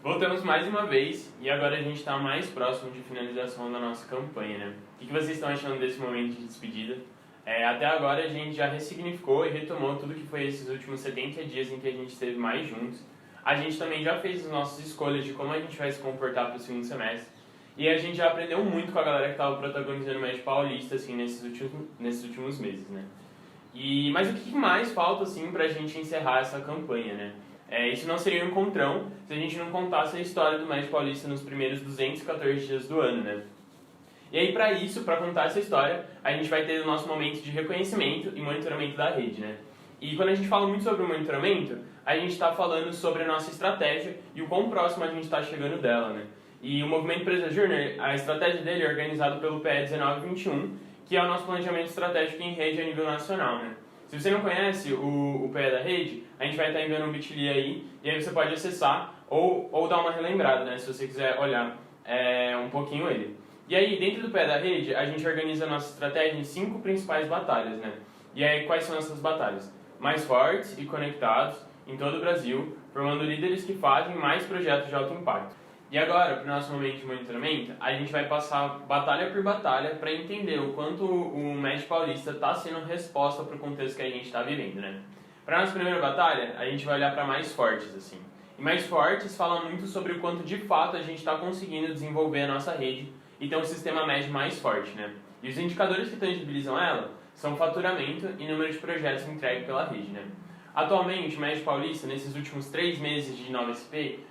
Voltamos mais uma vez e agora a gente está mais próximo de finalização da nossa campanha, né? O que vocês estão achando desse momento de despedida? Até agora a gente já ressignificou e retomou tudo que foi esses últimos 70 dias em que a gente esteve mais juntos. A gente também já fez as nossas escolhas de como a gente vai se comportar para o segundo semestre. E a gente já aprendeu muito com a galera que estava protagonizando o Médio Paulista assim, nesses últimos meses, né? Mas o que mais falta assim, para a gente encerrar essa campanha, né? Isso não seria um encontrão se a gente não contasse a história do Médio Paulista nos primeiros 214 dias do ano, né? E aí, para isso, para contar essa história, a gente vai ter o nosso momento de reconhecimento e monitoramento da rede, né? E quando a gente fala muito sobre o monitoramento, a gente está falando sobre a nossa estratégia e o quão próximo a gente está chegando dela, né? E o Movimento Empresa Júnior, a estratégia dele é organizada pelo PE 1921, que é o nosso planejamento estratégico em rede a nível nacional, né? Se você não conhece o PE da rede, a gente vai estar enviando um bit.ly aí, e aí você pode acessar ou dar uma relembrada, né, se você quiser olhar um pouquinho ele. E aí, dentro do PE da rede, a gente organiza a nossa estratégia em 5 principais batalhas, né? E aí, quais são essas batalhas? Mais fortes e conectados em todo o Brasil, formando líderes que fazem mais projetos de alto impacto. E agora, para o nosso momento de monitoramento, a gente vai passar batalha por batalha para entender o quanto o Médio Paulista está sendo resposta para o contexto que a gente está vivendo, né? Para a nossa primeira batalha, a gente vai olhar para mais fortes, assim. E mais fortes fala muito sobre o quanto de fato a gente está conseguindo desenvolver a nossa rede e ter um sistema médio mais forte, né? E os indicadores que tangibilizam ela são faturamento e número de projetos entregues pela rede, né? Atualmente, o Médio Paulista, nesses últimos 3 meses de Nova SP,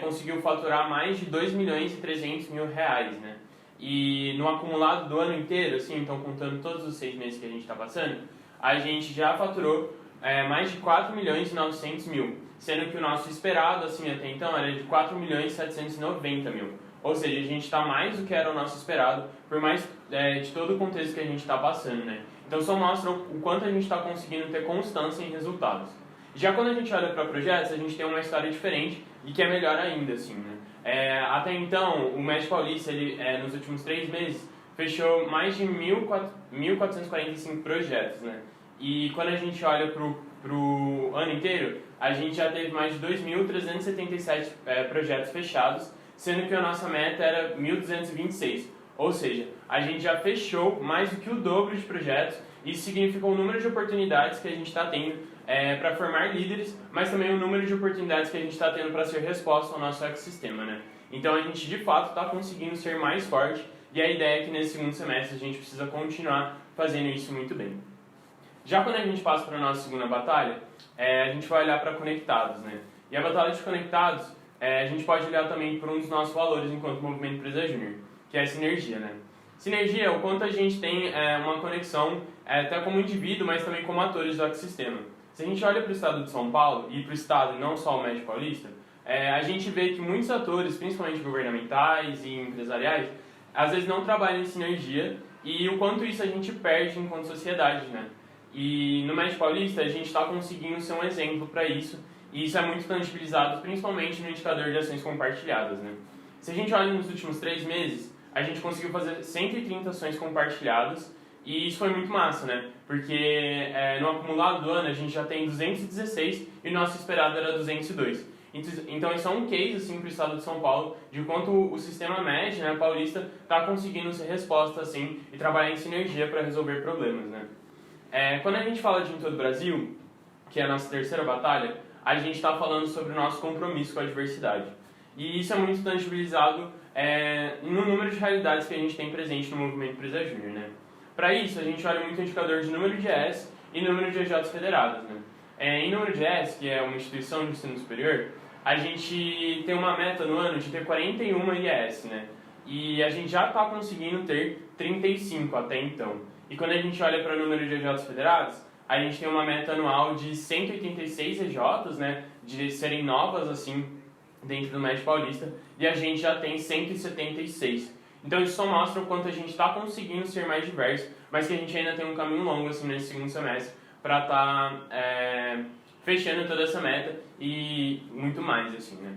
conseguiu faturar mais de 2 milhões e 300 mil reais, né? E no acumulado do ano inteiro, assim, então contando todos os 6 meses que a gente está passando, a gente já faturou mais de 4 milhões e 900 mil, sendo que o nosso esperado, assim, até então, era de 4 milhões e 790 mil. Ou seja, a gente está mais do que era o nosso esperado, por mais de todo o contexto que a gente está passando, né? Então só mostra o quanto a gente está conseguindo ter constância em resultados. Já quando a gente olha para projetos, a gente tem uma história diferente e que é melhor ainda, assim, né? Até então, o Médio Paulista, ele, nos últimos 3 meses, fechou mais de 1.445 projetos, né? E quando a gente olha pro ano inteiro, a gente já teve mais de 2.377 projetos fechados, sendo que a nossa meta era 1.226. Ou seja, a gente já fechou mais do que o dobro de projetos. Isso significa o número de oportunidades que a gente está tendo para formar líderes, mas também o número de oportunidades que a gente está tendo para ser resposta ao nosso ecossistema, né? Então a gente de fato está conseguindo ser mais forte e a ideia é que nesse segundo semestre a gente precisa continuar fazendo isso muito bem. Já quando a gente passa para a nossa segunda batalha, a gente vai olhar para conectados, né? E a batalha de conectados, a gente pode olhar também por um dos nossos valores enquanto Movimento Empresa Júnior, que é a sinergia, né? Sinergia é o quanto a gente tem uma conexão até como indivíduo, mas também como atores do ecossistema. Se a gente olha para o estado de São Paulo, e para o estado e não só o Médio Paulista, a gente vê que muitos atores, principalmente governamentais e empresariais, às vezes não trabalham em sinergia e o quanto isso a gente perde enquanto sociedade, né? E no Médio Paulista a gente está conseguindo ser um exemplo para isso e isso é muito tangibilizado principalmente no indicador de ações compartilhadas, né? Se a gente olha nos últimos 3 meses, a gente conseguiu fazer 130 ações compartilhadas e isso foi muito massa, né? Porque no acumulado do ano a gente já tem 216 e o nosso esperado era 202. Então isso é um case assim, para o estado de São Paulo de quanto o sistema médio, né, paulista, está conseguindo ser resposta assim, e trabalhar em sinergia para resolver problemas, né? Quando a gente fala de em todo o Brasil, que é a nossa terceira batalha, a gente está falando sobre o nosso compromisso com a diversidade. E isso é muito tangibilizado no número de realidades que a gente tem presente no Movimento Empresa Júnior, né? Para isso, a gente olha muito o indicador de número de ES e número de EJs federadas, né? Em número de ES, que é uma instituição de ensino superior, a gente tem uma meta no ano de ter 41 IES, né? E a gente já está conseguindo ter 35 até então. E quando a gente olha para o número de EJs federados, a gente tem uma meta anual de 186 EJs, né? De serem novas, assim, dentro do Médio Paulista, e a gente já tem 176. Então isso só mostra o quanto a gente está conseguindo ser mais diverso, mas que a gente ainda tem um caminho longo assim, nesse segundo semestre para estar fechando toda essa meta e muito mais, assim, né?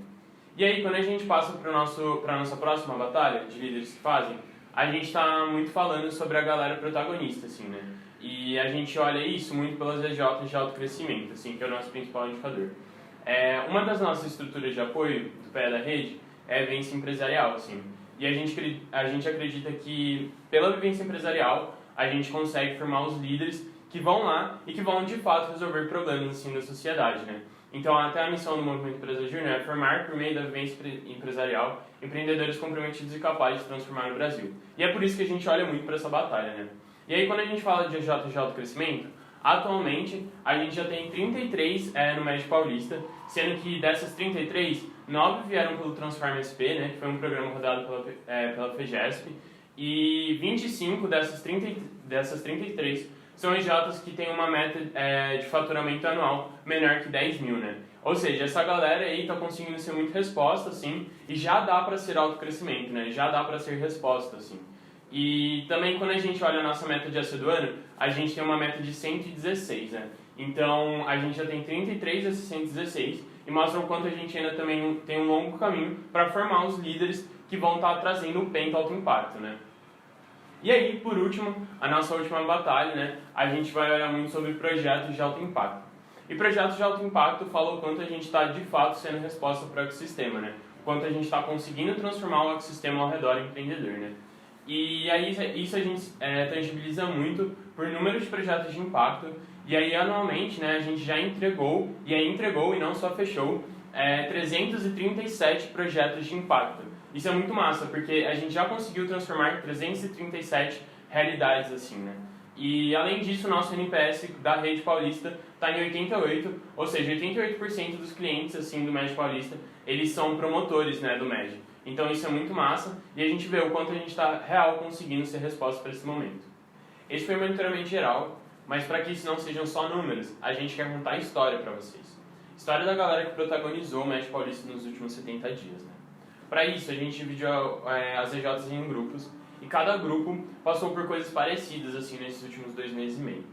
E aí, quando a gente passa para a nossa próxima batalha de líderes que fazem, a gente está muito falando sobre a galera protagonista, assim, né? E a gente olha isso muito pelas EJs de alto crescimento, assim, que é o nosso principal indicador. Uma das nossas estruturas de apoio do PE da rede é a vivência empresarial, assim. E a gente acredita que, pela vivência empresarial, a gente consegue formar os líderes que vão lá e que vão, de fato, resolver problemas assim, da sociedade, né? Então, até a missão do Movimento Empresa Júnior é formar, por meio da vivência empresarial, empreendedores comprometidos e capazes de transformar o Brasil. E é por isso que a gente olha muito para essa batalha, né? E aí, quando a gente fala de EJ de alto crescimento, atualmente a gente já tem 33 no Médio Paulista, sendo que dessas 33, 9 vieram pelo Transforma SP, né, que foi um programa rodado pela FEGESP, e 25 dessas 33 são EJs que têm uma meta de faturamento anual menor que 10 mil, né? Ou seja, essa galera aí está conseguindo ser muito resposta, assim, e já dá para ser autocrescimento, né? Já dá para ser resposta, assim. E também quando a gente olha a nossa meta de AC do ano, a gente tem uma meta de 116, né? Então, a gente já tem 33 desses 116 e mostra o quanto a gente ainda também tem um longo caminho para formar os líderes que vão estar trazendo o PEN alto impacto, né? E aí, por último, a nossa última batalha, né? A gente vai olhar muito sobre projetos de alto impacto. E projetos de alto impacto falam o quanto a gente está, de fato, sendo resposta para o ecossistema, né? O quanto a gente está conseguindo transformar o ecossistema ao redor empreendedor, né? E aí isso a gente tangibiliza muito por número de projetos de impacto. E aí anualmente, né, a gente já entregou e não só fechou 337 projetos de impacto. Isso é muito massa, porque a gente já conseguiu transformar 337 realidades assim, né? E além disso, o nosso NPS da rede paulista está em 88, ou seja, 88% dos clientes assim do MED Paulista, eles são promotores, né, do MED. Então isso é muito massa e a gente vê o quanto a gente está real conseguindo ser resposta para esse momento. Esse foi o monitoramento geral, mas para que isso não sejam só números, a gente quer contar a história para vocês. História da galera que protagonizou o MED Paulista nos últimos 70 dias. Né? Para isso, a gente dividiu as EJs em grupos e cada grupo passou por coisas parecidas assim nesses últimos 2 meses e meio.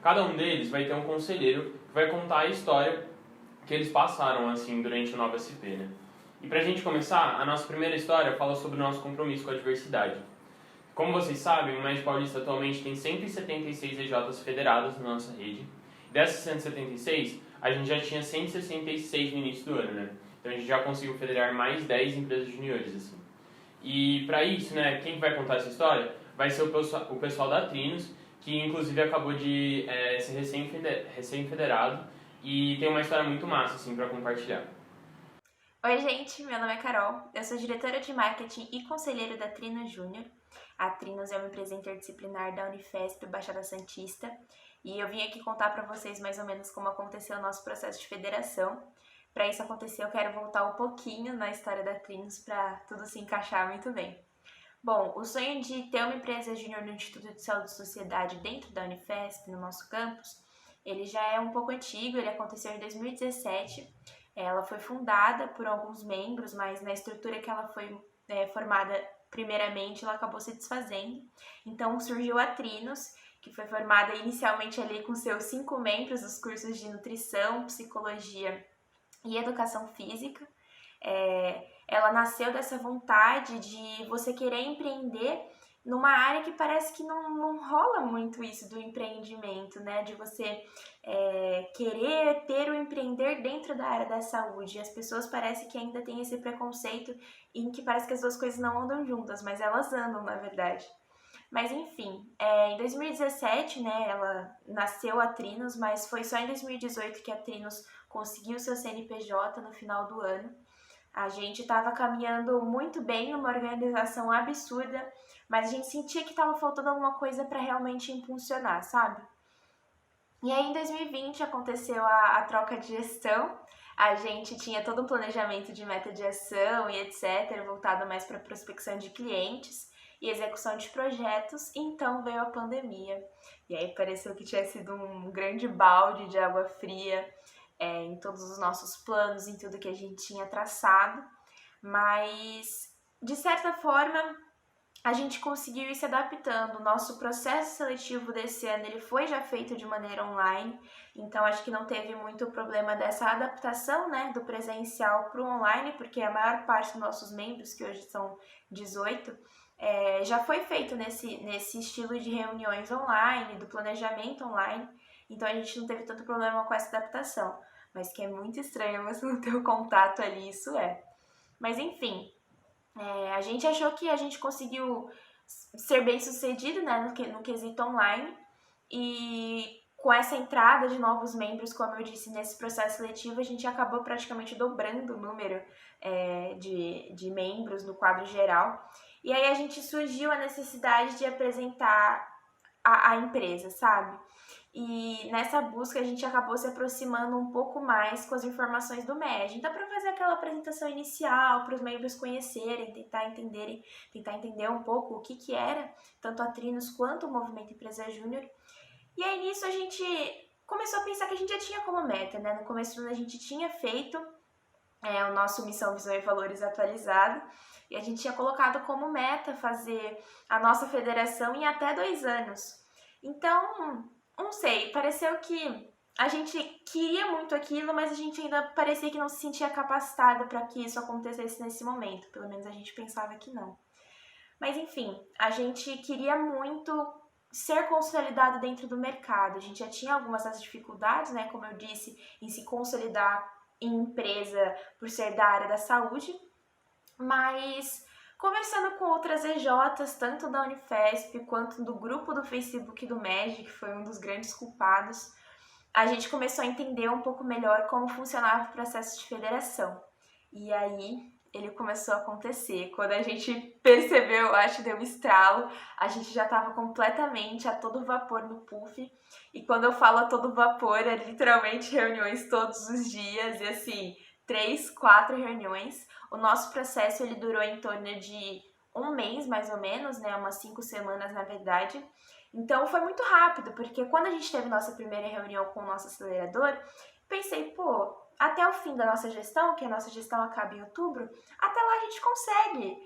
Cada um deles vai ter um conselheiro que vai contar a história que eles passaram assim durante o Nova SP, né? E pra gente começar, a nossa primeira história fala sobre o nosso compromisso com a diversidade. Como vocês sabem, o MED Paulista atualmente tem 176 EJs federadas na nossa rede. Dessas 176, a gente já tinha 166 no início do ano, né? Então a gente já conseguiu federar mais 10 empresas juniores, assim. E para isso, né, quem vai contar essa história vai ser o pessoal da Trinos, que inclusive acabou de ser recém-federado e tem uma história muito massa, assim, para compartilhar. Oi, gente, meu nome é Carol, eu sou diretora de marketing e conselheiro da Trinos Júnior. A Trinos é uma empresa interdisciplinar da Unifesp Baixada Santista e eu vim aqui contar para vocês mais ou menos como aconteceu o nosso processo de federação. Para isso acontecer, eu quero voltar um pouquinho na história da Trinos para tudo se encaixar muito bem. Bom, o sonho de ter uma empresa júnior no Instituto de Saúde e Sociedade dentro da Unifesp, no nosso campus, ele já é um pouco antigo, ele aconteceu em 2017. Ela foi fundada por alguns membros, mas na estrutura que ela foi formada primeiramente, ela acabou se desfazendo. Então surgiu a Trinos, que foi formada inicialmente ali com seus 5 membros dos cursos de nutrição, psicologia e educação física. Ela nasceu dessa vontade de você querer empreender numa área que parece que não rola muito isso do empreendimento, né? De você querer ter o empreender dentro da área da saúde. E as pessoas parecem que ainda têm esse preconceito em que parece que as duas coisas não andam juntas, mas elas andam, na verdade. Mas enfim, em 2017, né, ela nasceu a Trinos, mas foi só em 2018 que a Trinos conseguiu seu CNPJ no final do ano. A gente estava caminhando muito bem numa organização absurda, mas a gente sentia que estava faltando alguma coisa para realmente impulsionar, sabe? E aí em 2020 aconteceu a troca de gestão, a gente tinha todo um planejamento de meta de ação e etc, voltado mais para prospecção de clientes e execução de projetos, então veio a pandemia. E aí pareceu que tinha sido um grande balde de água fria em todos os nossos planos, em tudo que a gente tinha traçado, mas de certa forma a gente conseguiu ir se adaptando. O nosso processo seletivo desse ano ele foi já feito de maneira online, então acho que não teve muito problema dessa adaptação, né, do presencial para o online, porque a maior parte dos nossos membros, que hoje são 18, já foi feito nesse estilo de reuniões online, do planejamento online, então a gente não teve tanto problema com essa adaptação. mas que é muito estranho você não ter o contato ali, isso é. Mas enfim, a gente achou que a gente conseguiu ser bem sucedido, né, no quesito online, e com essa entrada de novos membros, como eu disse, nesse processo seletivo, a gente acabou praticamente dobrando o número de membros no quadro geral. E aí a gente surgiu a necessidade de apresentar a empresa, sabe? E nessa busca a gente acabou se aproximando um pouco mais com as informações do MED. Então, para fazer aquela apresentação inicial, para os membros conhecerem, tentar entender um pouco o que era tanto a Trinos quanto o Movimento Empresa Júnior. E aí nisso a gente começou a pensar que a gente já tinha como meta, né? No começo do ano a gente tinha feito o nosso Missão, Visão e Valores atualizado, e a gente tinha colocado como meta fazer a nossa federação em até 2 anos. Então, não sei, pareceu que a gente queria muito aquilo, mas a gente ainda parecia que não se sentia capacitada para que isso acontecesse nesse momento. Pelo menos a gente pensava que não. Mas enfim, a gente queria muito ser consolidado dentro do mercado. A gente já tinha algumas das dificuldades, né, como eu disse, em se consolidar em empresa por ser da área da saúde, mas conversando com outras EJs, tanto da Unifesp quanto do grupo do Facebook do MED, que foi um dos grandes culpados, a gente começou a entender um pouco melhor como funcionava o processo de federação. E aí ele começou a acontecer. Quando a gente percebeu, acho que deu um estralo, a gente já estava completamente a todo vapor no PUF. E quando eu falo a todo vapor, é literalmente reuniões todos os dias, e assim, 3, 4 reuniões. O nosso processo ele durou em torno de 1 mês, mais ou menos, né? Umas 5 semanas, na verdade. Então foi muito rápido, porque quando a gente teve nossa primeira reunião com o nosso acelerador, pensei, pô, até o fim da nossa gestão, que a nossa gestão acaba em outubro, até lá a gente consegue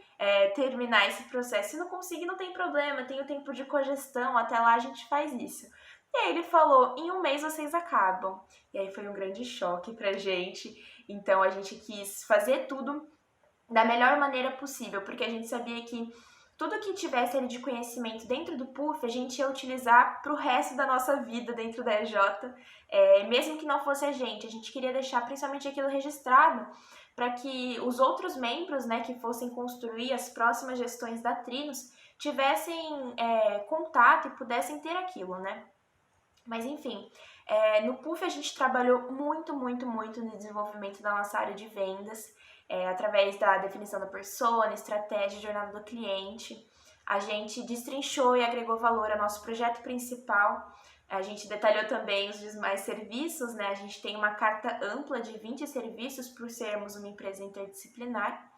terminar esse processo. Se não conseguir, não tem problema, tem o tempo de cogestão, até lá a gente faz isso. E aí ele falou, em 1 mês vocês acabam. E aí foi um grande choque pra gente. Então a gente quis fazer tudo da melhor maneira possível, porque a gente sabia que tudo que tivesse ali de conhecimento dentro do PUF, a gente ia utilizar para o resto da nossa vida dentro da EJ, mesmo que não fosse a gente queria deixar principalmente aquilo registrado para que os outros membros, né, que fossem construir as próximas gestões da Trinos tivessem contato e pudessem ter aquilo, né? Mas enfim, no PUF a gente trabalhou muito no desenvolvimento da nossa área de vendas, através da definição da persona, estratégia, jornada do cliente. A gente destrinchou e agregou valor ao nosso projeto principal. A gente detalhou também os demais serviços, né? A gente tem uma carta ampla de 20 serviços por sermos uma empresa interdisciplinar.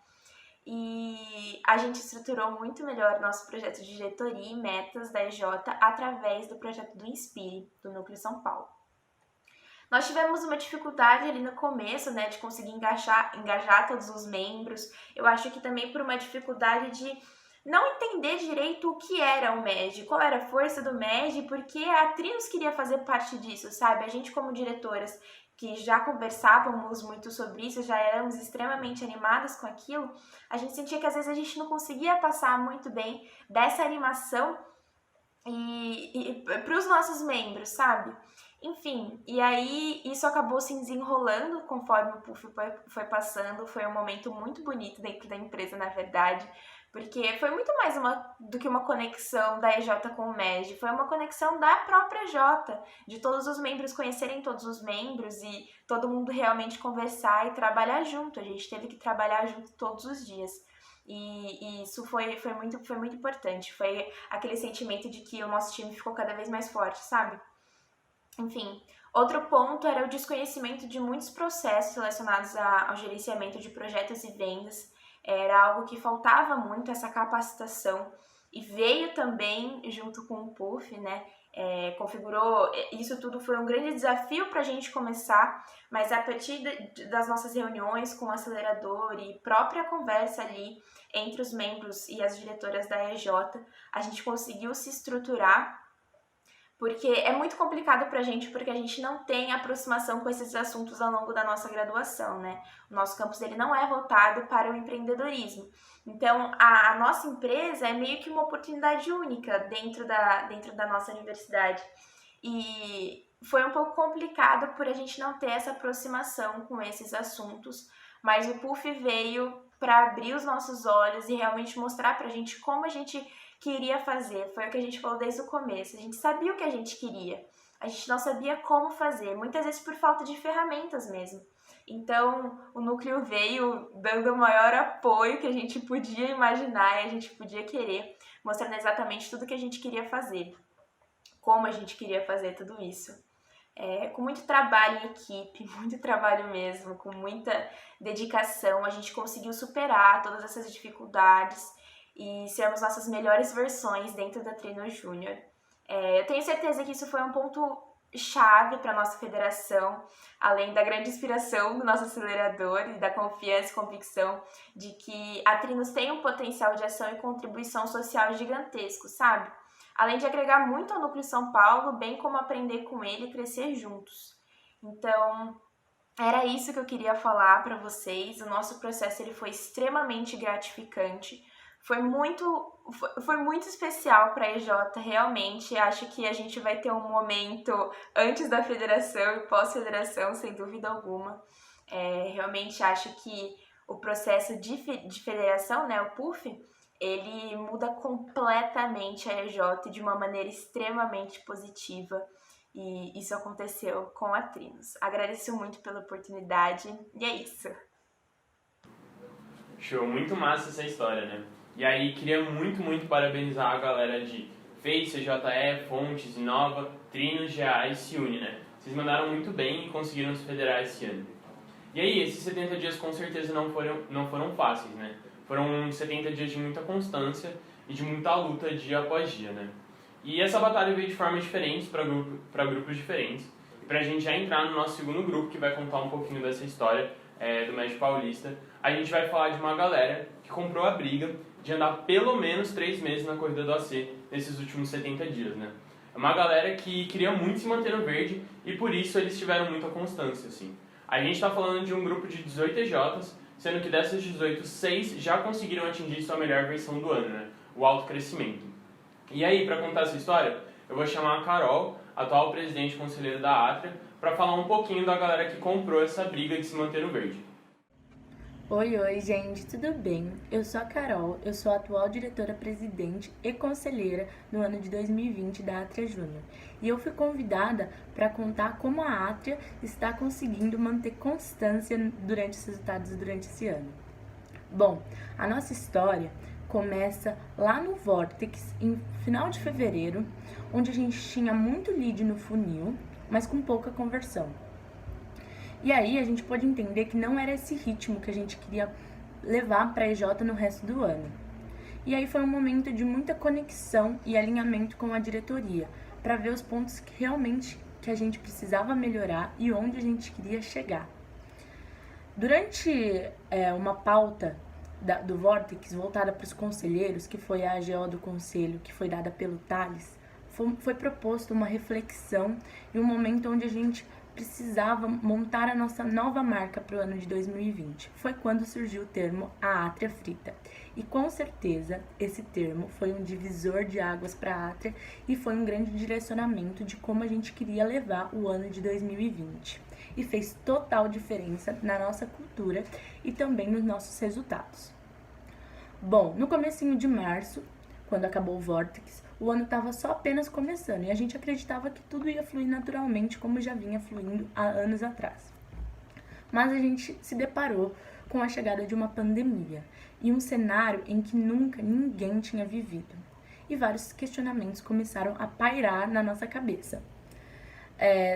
E a gente estruturou muito melhor nosso projeto de diretoria e metas da EJ através do projeto do Inspire, do Núcleo São Paulo. Nós tivemos uma dificuldade ali no começo, né, de conseguir engajar todos os membros. Eu acho que também por uma dificuldade de não entender direito o que era o MED, qual era a força do MED, porque a Trinos queria fazer parte disso, sabe? A gente como diretoras que já conversávamos muito sobre isso, já éramos extremamente animadas com aquilo, a gente sentia que às vezes a gente não conseguia passar muito bem dessa animação e para os nossos membros, sabe? Enfim, e aí isso acabou se desenrolando conforme o PUF foi passando, foi um momento muito bonito dentro da empresa, na verdade, porque foi muito mais do que uma conexão da EJ com o MED, foi uma conexão da própria EJ, de todos os membros conhecerem todos os membros e todo mundo realmente conversar e trabalhar junto. A gente teve que trabalhar junto todos os dias. E isso foi muito importante. Foi aquele sentimento de que o nosso time ficou cada vez mais forte, sabe? Enfim, outro ponto era o desconhecimento de muitos processos relacionados ao gerenciamento de projetos e vendas. Era algo que faltava muito, essa capacitação, e veio também junto com o PUF, né? Configurou, isso tudo foi um grande desafio para a gente começar, mas a partir das nossas reuniões com o acelerador e própria conversa ali entre os membros e as diretoras da EJ, a gente conseguiu se estruturar, porque é muito complicado pra gente, porque a gente não tem aproximação com esses assuntos ao longo da nossa graduação, né? O nosso campus ele não é voltado para o empreendedorismo. Então, a nossa empresa é meio que uma oportunidade única dentro da nossa universidade. E foi um pouco complicado por a gente não ter essa aproximação com esses assuntos, mas o PUF veio para abrir os nossos olhos e realmente mostrar pra gente como a gente queria fazer. Foi o que a gente falou desde o começo. A gente sabia o que a gente queria, a gente não sabia como fazer, muitas vezes por falta de ferramentas mesmo. Então, o núcleo veio dando o maior apoio que a gente podia imaginar e a gente podia querer, mostrando exatamente tudo que a gente queria fazer, como a gente queria fazer tudo isso. Com muito trabalho em equipe, muito trabalho mesmo, com muita dedicação, a gente conseguiu superar todas essas dificuldades e sermos nossas melhores versões dentro da Trino Júnior. Eu tenho certeza que isso foi um ponto chave para a nossa federação, além da grande inspiração do nosso acelerador e da confiança e convicção de que a Trinos tem um potencial de ação e contribuição social gigantesco, sabe? Além de agregar muito ao Núcleo São Paulo, bem como aprender com ele e crescer juntos. Então, era isso que eu queria falar para vocês. O nosso processo ele foi extremamente gratificante. Foi muito especial para a EJ, realmente. Acho que a gente vai ter um momento antes da federação e pós-federação, sem dúvida alguma. Realmente acho que o processo de federação, né, o PUF, ele muda completamente a EJ de uma maneira extremamente positiva. E isso aconteceu com a Trinos. Agradeço muito pela oportunidade e é isso. Show, muito massa essa história, né? E aí, queria muito parabenizar a galera de Face, JE, Fontes, Inova, Trinos, GA e Ciune, né? Vocês mandaram muito bem e conseguiram se federar esse ano. E aí, esses 70 dias com certeza não foram fáceis, né? Foram 70 dias de muita constância e de muita luta dia após dia, né? E essa batalha veio de formas diferentes para grupos diferentes. E pra gente já entrar no nosso segundo grupo, que vai contar um pouquinho dessa história do Médio Paulista, a gente vai falar de uma galera que comprou a briga de andar pelo menos 3 meses na corrida do AC nesses últimos 70 dias, né? É uma galera que queria muito se manter no verde e por isso eles tiveram muita constância, assim. A gente está falando de um grupo de 18 EJs, sendo que dessas 18, 6 já conseguiram atingir sua melhor versão do ano, né? O alto crescimento. E aí, para contar essa história, eu vou chamar a Carol, atual presidente conselheira da Atria, para falar um pouquinho da galera que comprou essa briga de se manter no verde. Oi, gente, tudo bem? Eu sou a Carol, eu sou a atual diretora-presidente e conselheira no ano de 2020 da Atria Júnior. E eu fui convidada para contar como a Atria está conseguindo manter constância durante os resultados durante esse ano. Bom, a nossa história começa lá no Vortex, em final de fevereiro, onde a gente tinha muito lead no funil, mas com pouca conversão. E aí a gente pôde entender que não era esse ritmo que a gente queria levar para a EJ no resto do ano. E aí foi um momento de muita conexão e alinhamento com a diretoria, para ver os pontos que realmente que a gente precisava melhorar e onde a gente queria chegar. Durante uma pauta do Vortex voltada para os conselheiros, que foi a AGO do conselho, que foi dada pelo Thales, foi proposto uma reflexão e um momento onde a gente precisava montar a nossa nova marca para o ano de 2020. Foi quando surgiu o termo a Atria Frita. E com certeza esse termo foi um divisor de águas para a Atria e foi um grande direcionamento de como a gente queria levar o ano de 2020. E fez total diferença na nossa cultura e também nos nossos resultados. Bom, no comecinho de março, quando acabou o Vortex, o ano estava só apenas começando e a gente acreditava que tudo ia fluir naturalmente como já vinha fluindo há anos atrás. Mas a gente se deparou com a chegada de uma pandemia e um cenário em que nunca ninguém tinha vivido. E vários questionamentos começaram a pairar na nossa cabeça.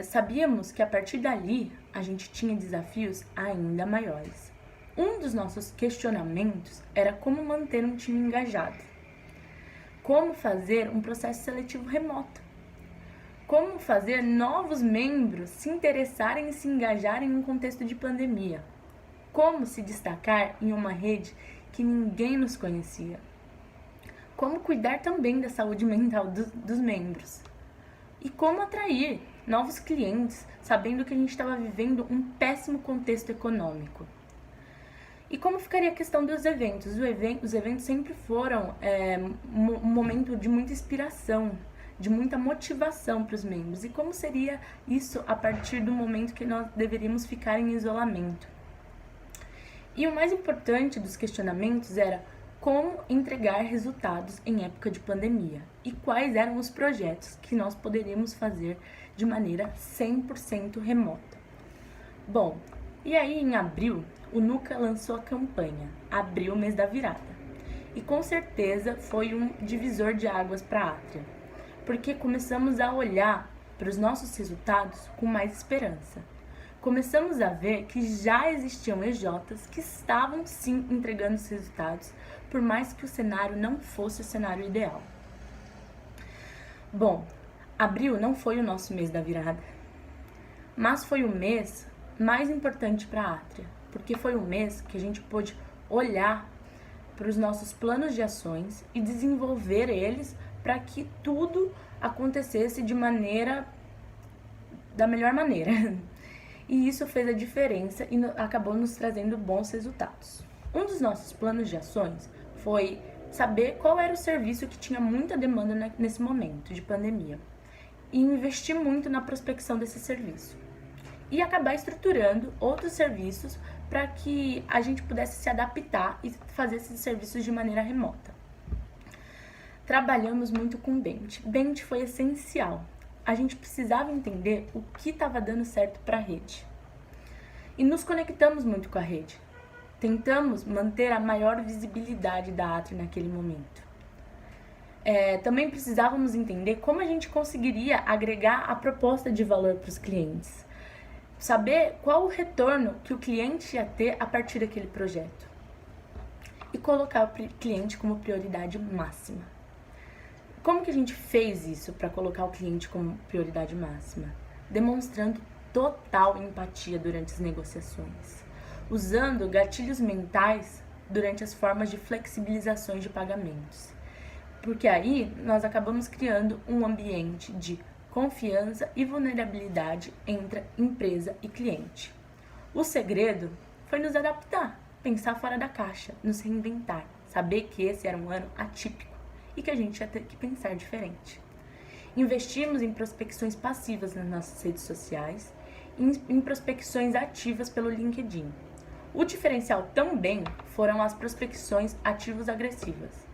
Sabíamos que a partir dali a gente tinha desafios ainda maiores. Um dos nossos questionamentos era como manter um time engajado. Como fazer um processo seletivo remoto? Como fazer novos membros se interessarem e se engajarem em um contexto de pandemia? Como se destacar em uma rede que ninguém nos conhecia? Como cuidar também da saúde mental dos membros? E como atrair novos clientes, sabendo que a gente estava vivendo um péssimo contexto econômico? E como ficaria a questão dos eventos? Os eventos sempre foram um momento de muita inspiração, de muita motivação para os membros. E como seria isso a partir do momento que nós deveríamos ficar em isolamento? E o mais importante dos questionamentos era como entregar resultados em época de pandemia e quais eram os projetos que nós poderíamos fazer de maneira 100% remota. Bom, e aí em abril, o NUCA lançou a campanha Abril, Mês da Virada. E com certeza foi um divisor de águas para a Atria, porque começamos a olhar para os nossos resultados com mais esperança. Começamos a ver que já existiam EJs que estavam sim entregando os resultados, por mais que o cenário não fosse o cenário ideal. Bom, abril não foi o nosso mês da virada, mas foi o mês mais importante para a Atria, porque foi o mês que a gente pôde olhar para os nossos planos de ações e desenvolver eles para que tudo acontecesse da melhor maneira. E isso fez a diferença e acabou nos trazendo bons resultados. Um dos nossos planos de ações foi saber qual era o serviço que tinha muita demanda nesse momento de pandemia e investir muito na prospecção desse serviço. E acabar estruturando outros serviços para que a gente pudesse se adaptar e fazer esses serviços de maneira remota. Trabalhamos muito com Bent. Bent foi essencial. A gente precisava entender o que estava dando certo para a rede. E nos conectamos muito com a rede. Tentamos manter a maior visibilidade da Atria naquele momento. Também precisávamos entender como a gente conseguiria agregar a proposta de valor para os clientes. Saber qual o retorno que o cliente ia ter a partir daquele projeto. E colocar o cliente como prioridade máxima. Como que a gente fez isso para colocar o cliente como prioridade máxima? Demonstrando total empatia durante as negociações. Usando gatilhos mentais durante as formas de flexibilizações de pagamentos. Porque aí nós acabamos criando um ambiente de confiança e vulnerabilidade entre empresa e cliente. O segredo foi nos adaptar, pensar fora da caixa, nos reinventar, saber que esse era um ano atípico e que a gente ia ter que pensar diferente. Investimos em prospecções passivas nas nossas redes sociais e em prospecções ativas pelo LinkedIn. O diferencial também foram as prospecções passivos-agressivas,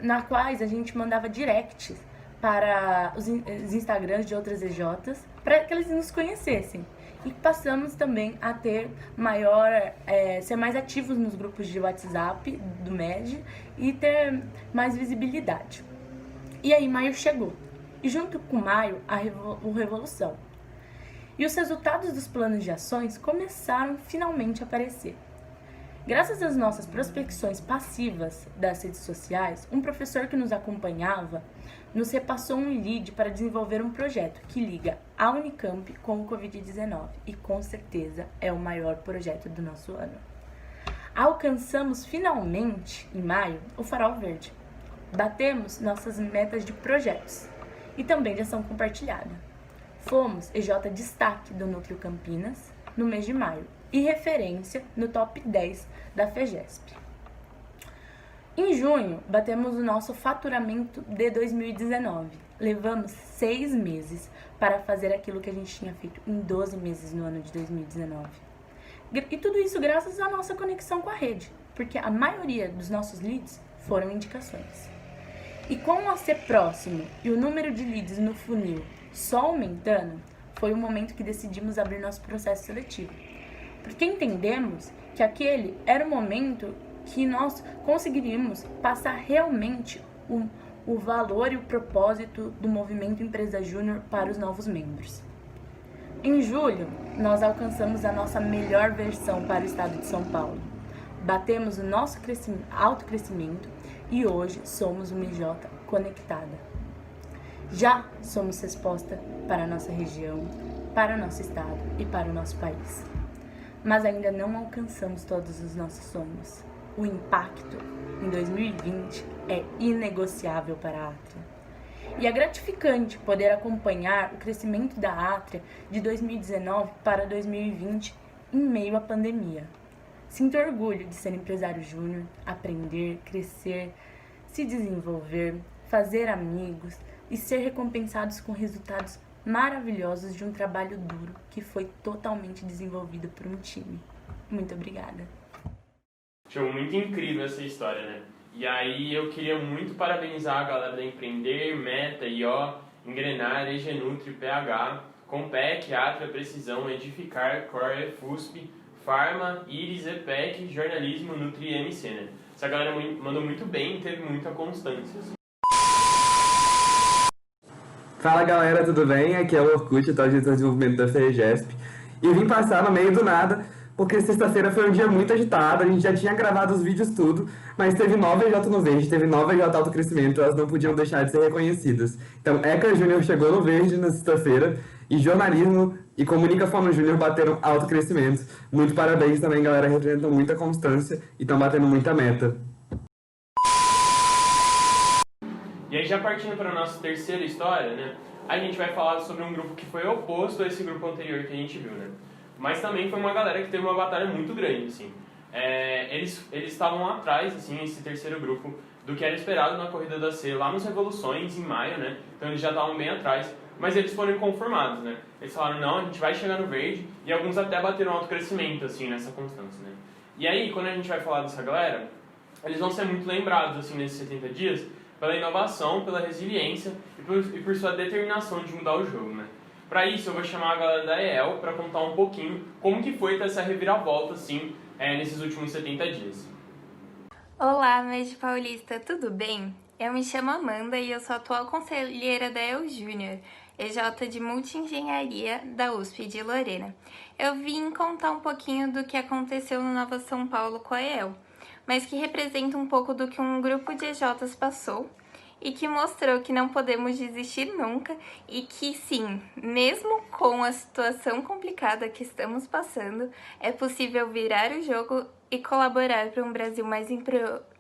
na quais a gente mandava directs para os Instagrams de outras EJs, para que eles nos conhecessem. E passamos também a ter ser mais ativos nos grupos de WhatsApp do MED e ter mais visibilidade. E aí maio chegou. E junto com maio, o Revolução. E os resultados dos planos de ações começaram finalmente a aparecer. Graças às nossas prospecções passivas das redes sociais, um professor que nos acompanhava nos repassou um lead para desenvolver um projeto que liga a Unicamp com o Covid-19 e com certeza é o maior projeto do nosso ano. Alcançamos finalmente, em maio, o farol verde. Batemos nossas metas de projetos e também de ação compartilhada. Fomos EJ Destaque do Núcleo Campinas no mês de maio e referência no top 10 da FEGESP. Em junho, batemos o nosso faturamento de 2019. Levamos 6 meses para fazer aquilo que a gente tinha feito em 12 meses no ano de 2019. E tudo isso graças à nossa conexão com a rede, porque a maioria dos nossos leads foram indicações. E com o ser próximo e o número de leads no funil só aumentando, foi o momento que decidimos abrir nosso processo seletivo. Porque entendemos que aquele era o momento que nós conseguiríamos passar realmente o valor e o propósito do movimento Empresa Júnior para os novos membros. Em julho, nós alcançamos a nossa melhor versão para o estado de São Paulo. Batemos o nosso alto crescimento e hoje somos uma IJ conectada. Já somos resposta para a nossa região, para o nosso estado e para o nosso país. Mas ainda não alcançamos todos os nossos sonhos. O impacto em 2020 é inegociável para a Atria. E é gratificante poder acompanhar o crescimento da Atria de 2019 para 2020 em meio à pandemia. Sinto orgulho de ser empresário júnior, aprender, crescer, se desenvolver, fazer amigos e ser recompensados com resultados maravilhosos de um trabalho duro que foi totalmente desenvolvido por um time. Muito obrigada. Achei muito incrível essa história, né? E aí eu queria muito parabenizar a galera da Empreender, Meta, IO, Engrenar, EGNutri, PH, Compec, Atria, Precisão, Edificar, Core, FUSP, Farma, Iris, EPEC, Jornalismo, Nutri e MC, né? Essa galera mandou muito bem e teve muita constância. Fala galera, tudo bem? Aqui é o Orkut, eu tô diretor de desenvolvimento da FEGESP. E eu vim passar no meio do nada, porque sexta-feira foi um dia muito agitado, a gente já tinha gravado os vídeos tudo, mas teve nova EJ no Verde, teve nova EJ Alto Crescimento, elas não podiam deixar de ser reconhecidas. Então, Eca Júnior chegou no Verde na sexta-feira, e Jornalismo e Comunicação Júnior bateram Alto Crescimento. Muito parabéns também, galera, representam muita constância e estão batendo muita meta. E aí, já partindo para a nossa terceira história, né, a gente vai falar sobre um grupo que foi oposto a esse grupo anterior que a gente viu, né? Mas também foi uma galera que teve uma batalha muito grande, assim. Eles estavam atrás, assim, esse terceiro grupo, do que era esperado na Corrida da C, lá nos Revoluções, em maio, né? Então eles já estavam bem atrás, mas eles foram inconformados, né? Eles falaram, não, a gente vai chegar no verde, e alguns até bateram alto crescimento, assim, nessa constância, né? E aí, quando a gente vai falar dessa galera, eles vão ser muito lembrados, assim, nesses 70 dias, pela inovação, pela resiliência e por sua determinação de mudar o jogo, né? Para isso, eu vou chamar a galera da EEL para contar um pouquinho como que foi essa reviravolta, assim, nesses últimos 70 dias. Olá, Médio Paulista, tudo bem? Eu me chamo Amanda e eu sou atual conselheira da EEL Júnior, EJ de Multi-Engenharia da USP de Lorena. Eu vim contar um pouquinho do que aconteceu no Nova São Paulo com a EEL, mas que representa um pouco do que um grupo de EJs passou e que mostrou que não podemos desistir nunca e que sim, mesmo com a situação complicada que estamos passando, é possível virar o jogo e colaborar para um Brasil mais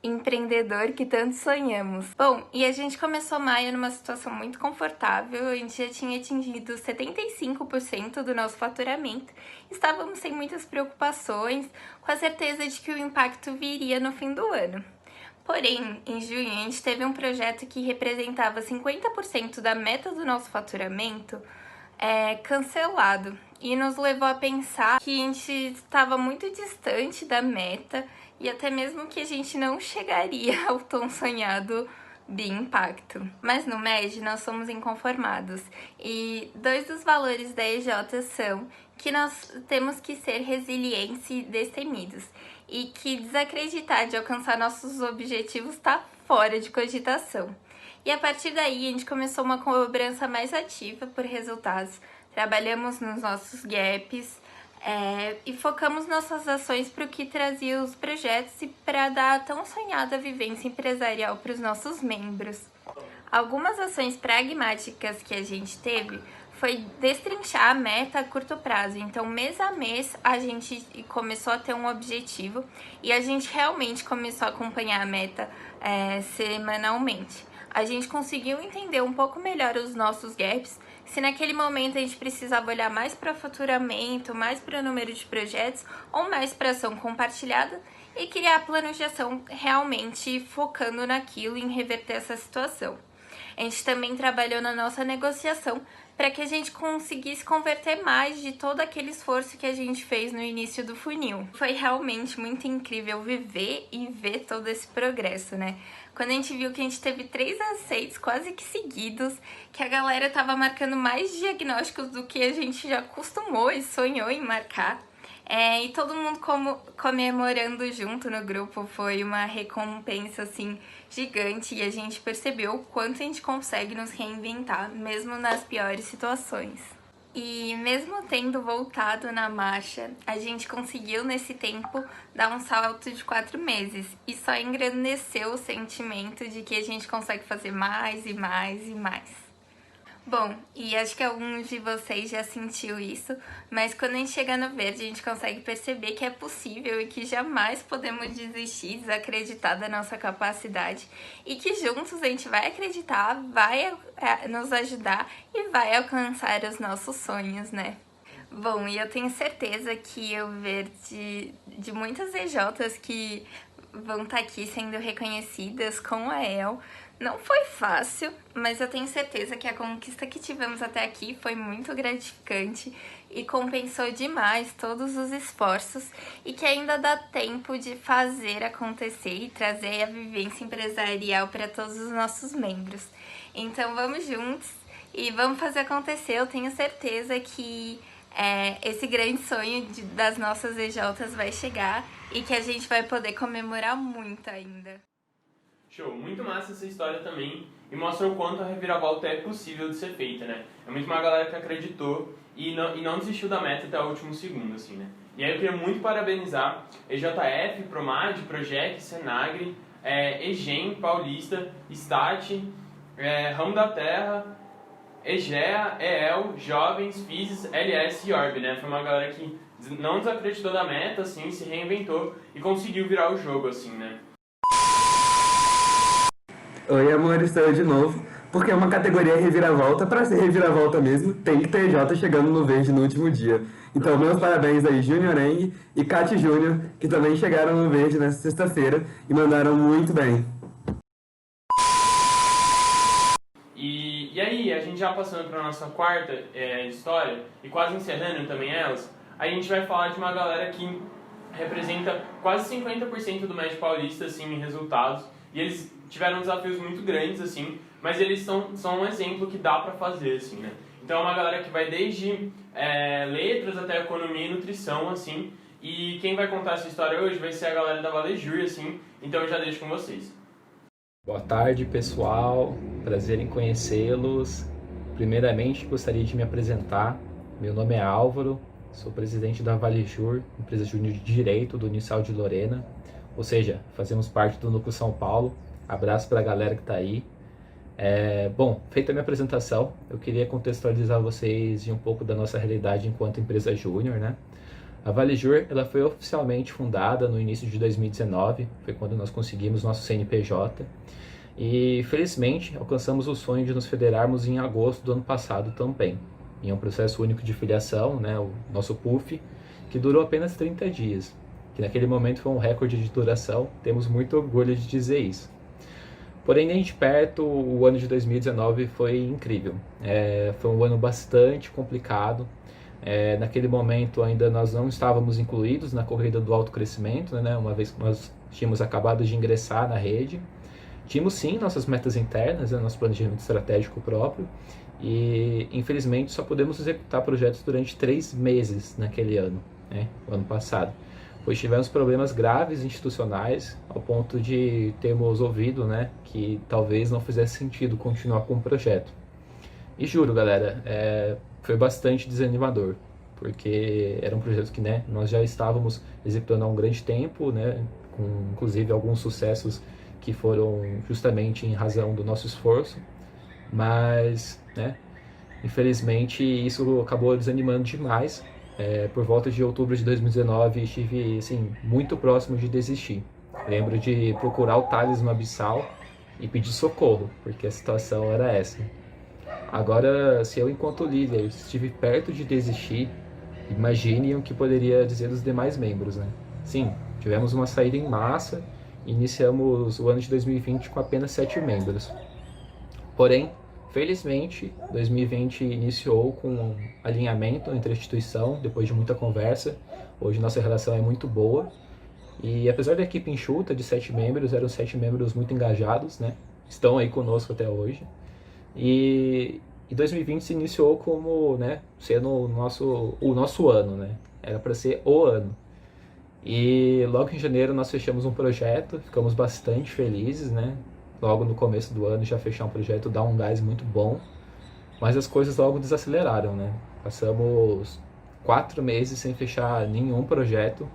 empreendedor que tanto sonhamos. Bom, e a gente começou maio numa situação muito confortável, a gente já tinha atingido 75% do nosso faturamento, estávamos sem muitas preocupações, com a certeza de que o impacto viria no fim do ano. Porém, em junho, a gente teve um projeto que representava 50% da meta do nosso faturamento cancelado e nos levou a pensar que a gente estava muito distante da meta e até mesmo que a gente não chegaria ao tão sonhado de impacto. Mas no MED nós somos inconformados e dois dos valores da EJ são que nós temos que ser resilientes e destemidos e que desacreditar de alcançar nossos objetivos está fora de cogitação. E a partir daí a gente começou uma cobrança mais ativa por resultados, trabalhamos nos nossos gaps e focamos nossas ações para o que trazia os projetos e para dar a tão sonhada vivência empresarial para os nossos membros. Algumas ações pragmáticas que a gente teve foi destrinchar a meta a curto prazo. Então, mês a mês, a gente começou a ter um objetivo e a gente realmente começou a acompanhar a meta semanalmente. A gente conseguiu entender um pouco melhor os nossos gaps, se naquele momento a gente precisava olhar mais para faturamento, mais para o número de projetos ou mais para ação compartilhada e criar planos de ação realmente focando naquilo em reverter essa situação. A gente também trabalhou na nossa negociação para que a gente conseguisse converter mais de todo aquele esforço que a gente fez no início do funil. Foi realmente muito incrível viver e ver todo esse progresso, né? Quando a gente viu que a gente teve 3 aceites quase que seguidos, que a galera tava marcando mais diagnósticos do que a gente já acostumou e sonhou em marcar. E todo mundo comemorando junto no grupo, foi uma recompensa assim gigante e a gente percebeu o quanto a gente consegue nos reinventar, mesmo nas piores situações. E mesmo tendo voltado na marcha, a gente conseguiu nesse tempo dar um salto de 4 meses e só engrandeceu o sentimento de que a gente consegue fazer mais e mais e mais. Bom, e acho que alguns de vocês já sentiu isso, mas quando a gente chega no verde a gente consegue perceber que é possível e que jamais podemos desistir, desacreditar da nossa capacidade e que juntos a gente vai acreditar, vai nos ajudar e vai alcançar os nossos sonhos, né? Bom, e eu tenho certeza que eu ver de muitas EJs que vão estar aqui sendo reconhecidas com a EL. Não foi fácil, mas eu tenho certeza que a conquista que tivemos até aqui foi muito gratificante e compensou demais todos os esforços e que ainda dá tempo de fazer acontecer e trazer a vivência empresarial para todos os nossos membros. Então vamos juntos e vamos fazer acontecer. Eu tenho certeza que esse grande sonho das nossas EJs vai chegar e que a gente vai poder comemorar muito ainda. Show, muito massa essa história também e mostra o quanto a reviravolta é possível de ser feita, né? É muito uma galera que acreditou e não desistiu da meta até o último segundo, assim, né? E aí eu queria muito parabenizar EJF, Promad, Projec, Senagre, EGEM, Paulista, Stat, Ramo da Terra, EGEA, EEL, Jovens, FISES, LS e ORB, né? Foi uma galera que não desacreditou da meta, assim, se reinventou e conseguiu virar o jogo, assim, né? Oi, amor, estou eu de novo. Porque é uma categoria reviravolta, para ser reviravolta mesmo, tem que ter EJ chegando no verde no último dia. Então, meus parabéns aí, Júnior Eng e Cati Júnior, que também chegaram no verde nessa sexta-feira e mandaram muito bem. E aí, a gente já passando para a nossa quarta história, e quase encerrando também elas, a gente vai falar de uma galera que representa quase 50% do Médio Paulista, assim, em resultados, e eles tiveram desafios muito grandes, assim, mas eles são um exemplo que dá para fazer, assim, né? Então é uma galera que vai desde letras até economia e nutrição, assim, e quem vai contar essa história hoje vai ser a galera da Valejur, assim, então eu já deixo com vocês. Boa tarde, pessoal. Prazer em conhecê-los. Primeiramente, gostaria de me apresentar. Meu nome é Álvaro, sou presidente da Valejur, empresa júnior de Direito do Unisal de Lorena. Ou seja, fazemos parte do Núcleo São Paulo. Abraço para a galera que está aí. Bom, feita a minha apresentação, eu queria contextualizar vocês de um pouco da nossa realidade enquanto empresa júnior, né? A Valejur, ela foi oficialmente fundada no início de 2019, foi quando nós conseguimos nosso CNPJ. E, felizmente, alcançamos o sonho de nos federarmos em agosto do ano passado também, em um processo único de filiação, né, o nosso PUF, que durou apenas 30 dias, que naquele momento foi um recorde de duração, temos muito orgulho de dizer isso. Porém, nem de perto, o ano de 2019 foi incrível. Foi um ano bastante complicado. Naquele momento ainda nós não estávamos incluídos na corrida do autocrescimento, né, uma vez que nós tínhamos acabado de ingressar na rede. Tínhamos sim nossas metas internas, nosso planejamento estratégico próprio, e infelizmente só pudemos executar projetos durante 3 meses naquele ano, né, o ano passado, pois tivemos problemas graves institucionais ao ponto de termos ouvido, né, que talvez não fizesse sentido continuar com o projeto. E juro, galera, foi bastante desanimador, porque era um projeto que, né, nós já estávamos executando há um grande tempo, né, com inclusive alguns sucessos que foram justamente em razão do nosso esforço, mas, né, infelizmente isso acabou desanimando demais. Por volta de outubro de 2019 estive assim, muito próximo de desistir. Lembro de procurar o Thales no Abissal e pedir socorro, porque a situação era essa. Agora, se eu, enquanto líder, estive perto de desistir, imagine o que poderia dizer dos demais membros, né? Sim, tivemos uma saída em massa e iniciamos o ano de 2020 com apenas 7 membros. Porém, felizmente, 2020 iniciou com um alinhamento entre a instituição, depois de muita conversa. Hoje nossa relação é muito boa. E apesar da equipe enxuta de 7 membros, eram 7 membros muito engajados, né? Estão aí conosco até hoje. E 2020 se iniciou como, né, sendo o nosso ano, né? Era para ser o ano. E logo em janeiro nós fechamos um projeto, ficamos bastante felizes, né? Logo no começo do ano já fechar um projeto dá um gás muito bom, mas as coisas logo desaceleraram, né? Passamos 4 meses sem fechar nenhum projeto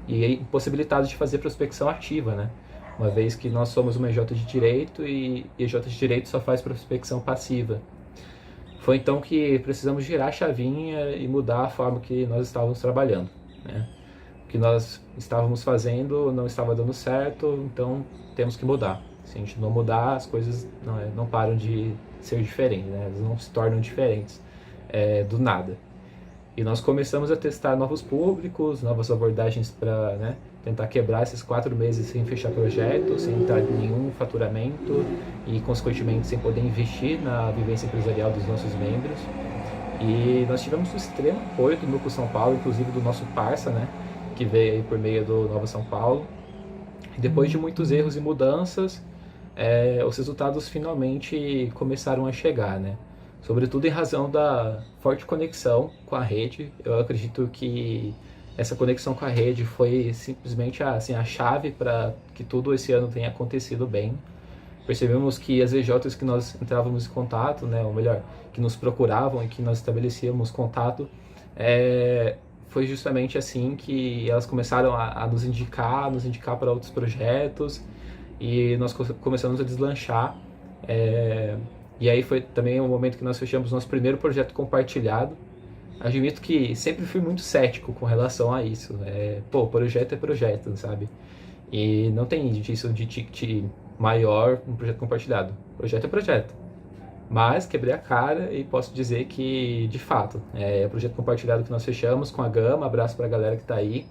e impossibilitados de fazer prospecção ativa, né? Uma vez que nós somos uma EJ de Direito e EJ de Direito só faz prospecção passiva. Foi então que precisamos girar a chavinha e mudar a forma que nós estávamos trabalhando, né? O que nós estávamos fazendo não estava dando certo, então temos que mudar. Se a gente não mudar, as coisas não param de ser diferentes, né? Elas não se tornam diferentes do nada. E nós começamos a testar novos públicos, novas abordagens para, né, tentar quebrar esses 4 meses sem fechar projeto, sem entrar em nenhum faturamento e, consequentemente, sem poder investir na vivência empresarial dos nossos membros. E nós tivemos um extremo apoio do Núcleo São Paulo, inclusive do nosso parça, né, que veio aí por meio do Nova São Paulo. E depois de muitos erros e mudanças, os resultados finalmente começaram a chegar, né? Sobretudo em razão da forte conexão com a rede. Eu acredito que essa conexão com a rede foi simplesmente a chave para que tudo esse ano tenha acontecido bem. Percebemos que as EJs que nós entrávamos em contato, né, ou melhor, que nos procuravam e que nós estabelecíamos contato, foi justamente assim que elas começaram a nos indicar para outros projetos, e nós começamos a deslanchar. E aí foi também o momento que nós fechamos nosso primeiro projeto compartilhado. Admito que sempre fui muito cético com relação a isso. Projeto é projeto, sabe? E não tem disso de ticket maior um projeto compartilhado. Projeto é projeto. Mas quebrei a cara e posso dizer que, de fato, o projeto compartilhado que nós fechamos com a Gama, abraço para a galera que está aí,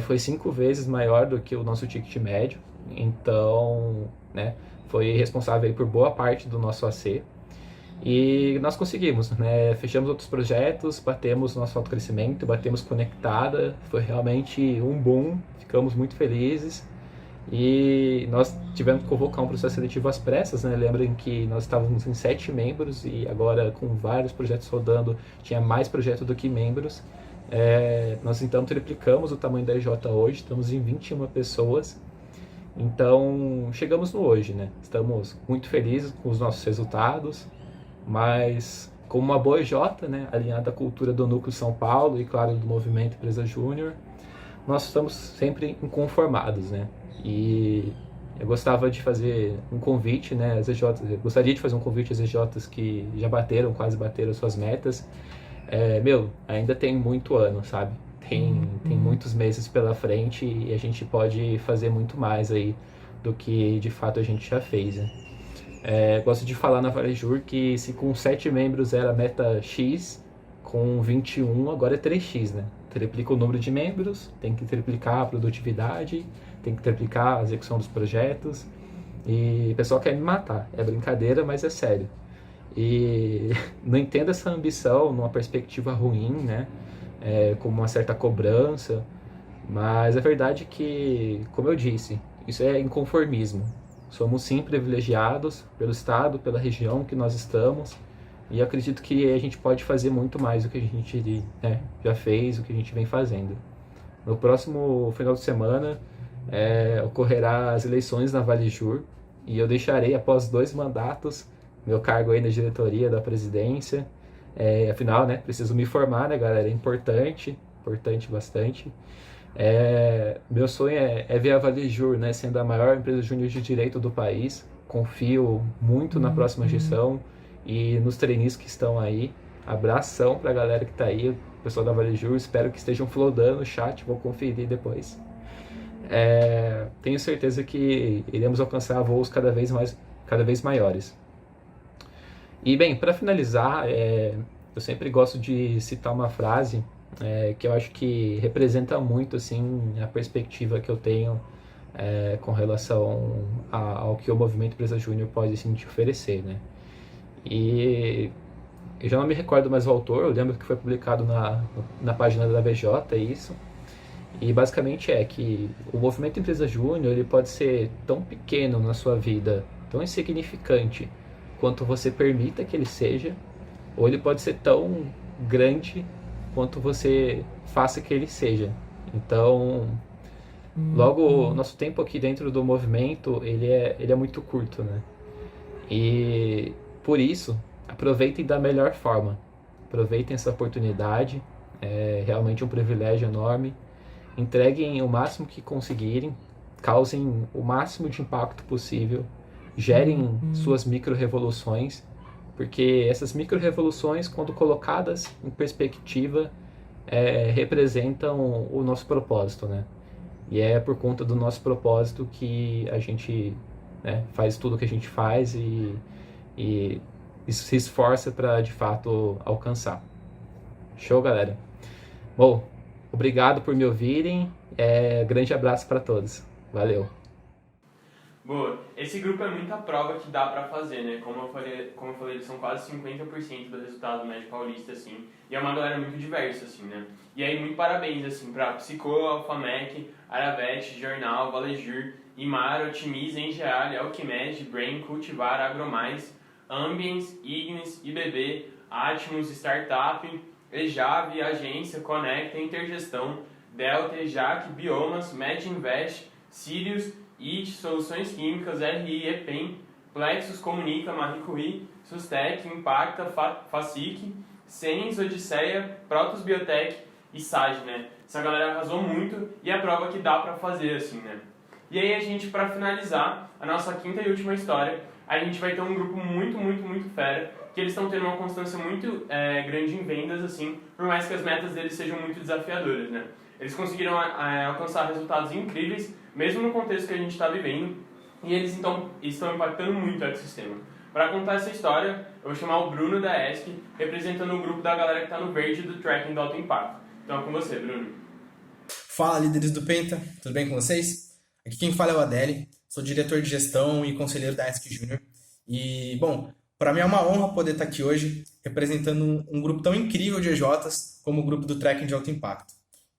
foi 5 vezes maior do que o nosso ticket médio. Então, né, foi responsável aí por boa parte do nosso AC. E nós conseguimos, né? Fechamos outros projetos, batemos nosso autocrescimento, batemos conectada, foi realmente um boom, ficamos muito felizes. E nós tivemos que convocar um processo seletivo às pressas, né? Lembrem que nós estávamos em 7 membros e agora, com vários projetos rodando, tinha mais projeto do que membros. Nós então triplicamos o tamanho da EJ hoje, estamos em 21 pessoas. Então chegamos no hoje, né? Estamos muito felizes com os nossos resultados, mas como uma boa EJ, né, alinhada à cultura do Núcleo São Paulo e, claro, do movimento Empresa Júnior, nós estamos sempre inconformados, né? E eu gostava de fazer um convite, né, às EJs, eu gostaria de fazer um convite às EJs que já quase bateram suas metas. Ainda tem muito ano, sabe? Tem muitos meses pela frente e a gente pode fazer muito mais aí do que de fato a gente já fez, né? Gosto de falar na Valejur que se com 7 membros era meta X, com 21 agora é 3X, né? Triplica o número de membros, tem que triplicar a produtividade, tem que triplicar a execução dos projetos, e o pessoal quer me matar. É brincadeira, mas é sério. E não entendo essa ambição numa perspectiva ruim, né? Como uma certa cobrança, mas a verdade é que, como eu disse, isso é inconformismo. Somos sim privilegiados pelo estado, pela região que nós estamos, e acredito que a gente pode fazer muito mais do que a gente já fez, o que a gente vem fazendo. No próximo final de semana ocorrerá as eleições na Valejur, e eu deixarei, após 2 mandatos, meu cargo aí na diretoria da presidência. Afinal, né, preciso me formar, né, galera? É importante bastante. Meu sonho é ver a Valejur, né, sendo a maior empresa júnior de direito do país. Confio muito na próxima gestão e nos trainees que estão aí. Abração pra galera que tá aí, o pessoal da Valejur. Espero que estejam flodando o chat, vou conferir depois. Tenho certeza que iremos alcançar voos cada vez maiores. E bem, para finalizar, eu sempre gosto de citar uma frase que eu acho que representa muito assim, a perspectiva que eu tenho com relação ao que o movimento Empresa Júnior pode assim, te oferecer, né? E eu já não me recordo mais o autor, eu lembro que foi publicado na página da VJ, isso. E basicamente é que o movimento Empresa Júnior ele pode ser tão pequeno na sua vida, tão insignificante, quanto você permita que ele seja, ou ele pode ser tão grande quanto você faça que ele seja. Então, logo, o nosso tempo aqui dentro do movimento, ele é muito curto, né? E por isso, aproveitem da melhor forma. Aproveitem essa oportunidade, é realmente um privilégio enorme. Entreguem o máximo que conseguirem, causem o máximo de impacto possível, gerem suas micro-revoluções, porque essas micro-revoluções, quando colocadas em perspectiva, representam o nosso propósito, né? E é por conta do nosso propósito que a gente faz tudo o que a gente faz e se esforça para, de fato, alcançar. Show, galera? Bom, Obrigado por me ouvirem. Grande abraço para todos. Valeu. Boa. Esse grupo é muita prova que dá pra fazer, né? Como eu falei, eles são quase 50% do resultado médio paulista, assim. E é uma galera muito diversa, assim, né? E aí, muito parabéns, assim, pra Psicô, Alfamec, Aravete, Jornal, Valejur, Imar, Otimiza, Engealha, Alquimed, Brain, Cultivar, Agromais, Ambience, Ignis, IBB, Atmos, Startup, Ejave, Agência, Conecta, Intergestão, Delta, Ejac, Biomas, MedInvest, Sirius, IT, Soluções Químicas, RI, EPEM, Plexus, Comunica, Marie Curie, Sustec, Impacta, Facic, Sens, Odisseia, Protos Biotech e SAG, né? Essa galera arrasou muito e é a prova que dá pra fazer, assim, né? E aí a gente, pra finalizar a nossa quinta e última história, a gente vai ter um grupo muito fera, que eles estão tendo uma constância muito grande em vendas, assim, por mais que as metas deles sejam muito desafiadoras, né? Eles conseguiram alcançar resultados incríveis, mesmo no contexto que a gente está vivendo, e eles então estão impactando muito o ecossistema. Para contar essa história, eu vou chamar o Bruno da ESC, representando o grupo da galera que está no verde do tracking do alto impacto. Então é com você, Bruno. Fala, líderes do Penta, tudo bem com vocês? Aqui quem fala é o Adeli, sou diretor de gestão e conselheiro da ESC Júnior. E, bom, para mim é uma honra poder estar aqui hoje representando um grupo tão incrível de EJs como o grupo do tracking de alto impacto.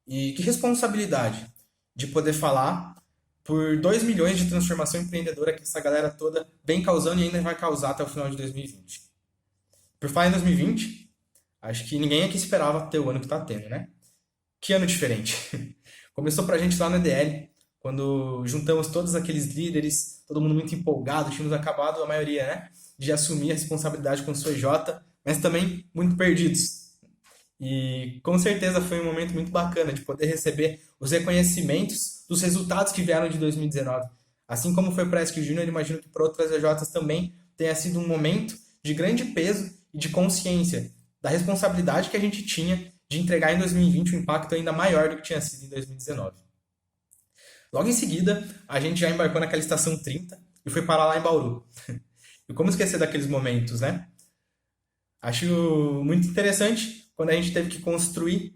E que responsabilidade de poder falar por 2 milhões de transformação empreendedora que essa galera toda vem causando e ainda vai causar até o final de 2020. Por falar em 2020, acho que ninguém aqui esperava ter o ano que está tendo, né? Que ano diferente. Começou pra gente lá no EDL, quando juntamos todos aqueles líderes, todo mundo muito empolgado, tínhamos acabado, a maioria, né, de assumir a responsabilidade com sua EJ, mas também muito perdidos. E com certeza foi um momento muito bacana de poder receber os reconhecimentos dos resultados que vieram de 2019. Assim como foi para a ESC Júnior, imagino que para outras EJs também tenha sido um momento de grande peso e de consciência da responsabilidade que a gente tinha de entregar em 2020 um impacto ainda maior do que tinha sido em 2019. Logo em seguida, a gente já embarcou naquela estação 30 e foi parar lá em Bauru. E como esquecer daqueles momentos, né? Acho muito interessante quando a gente teve que construir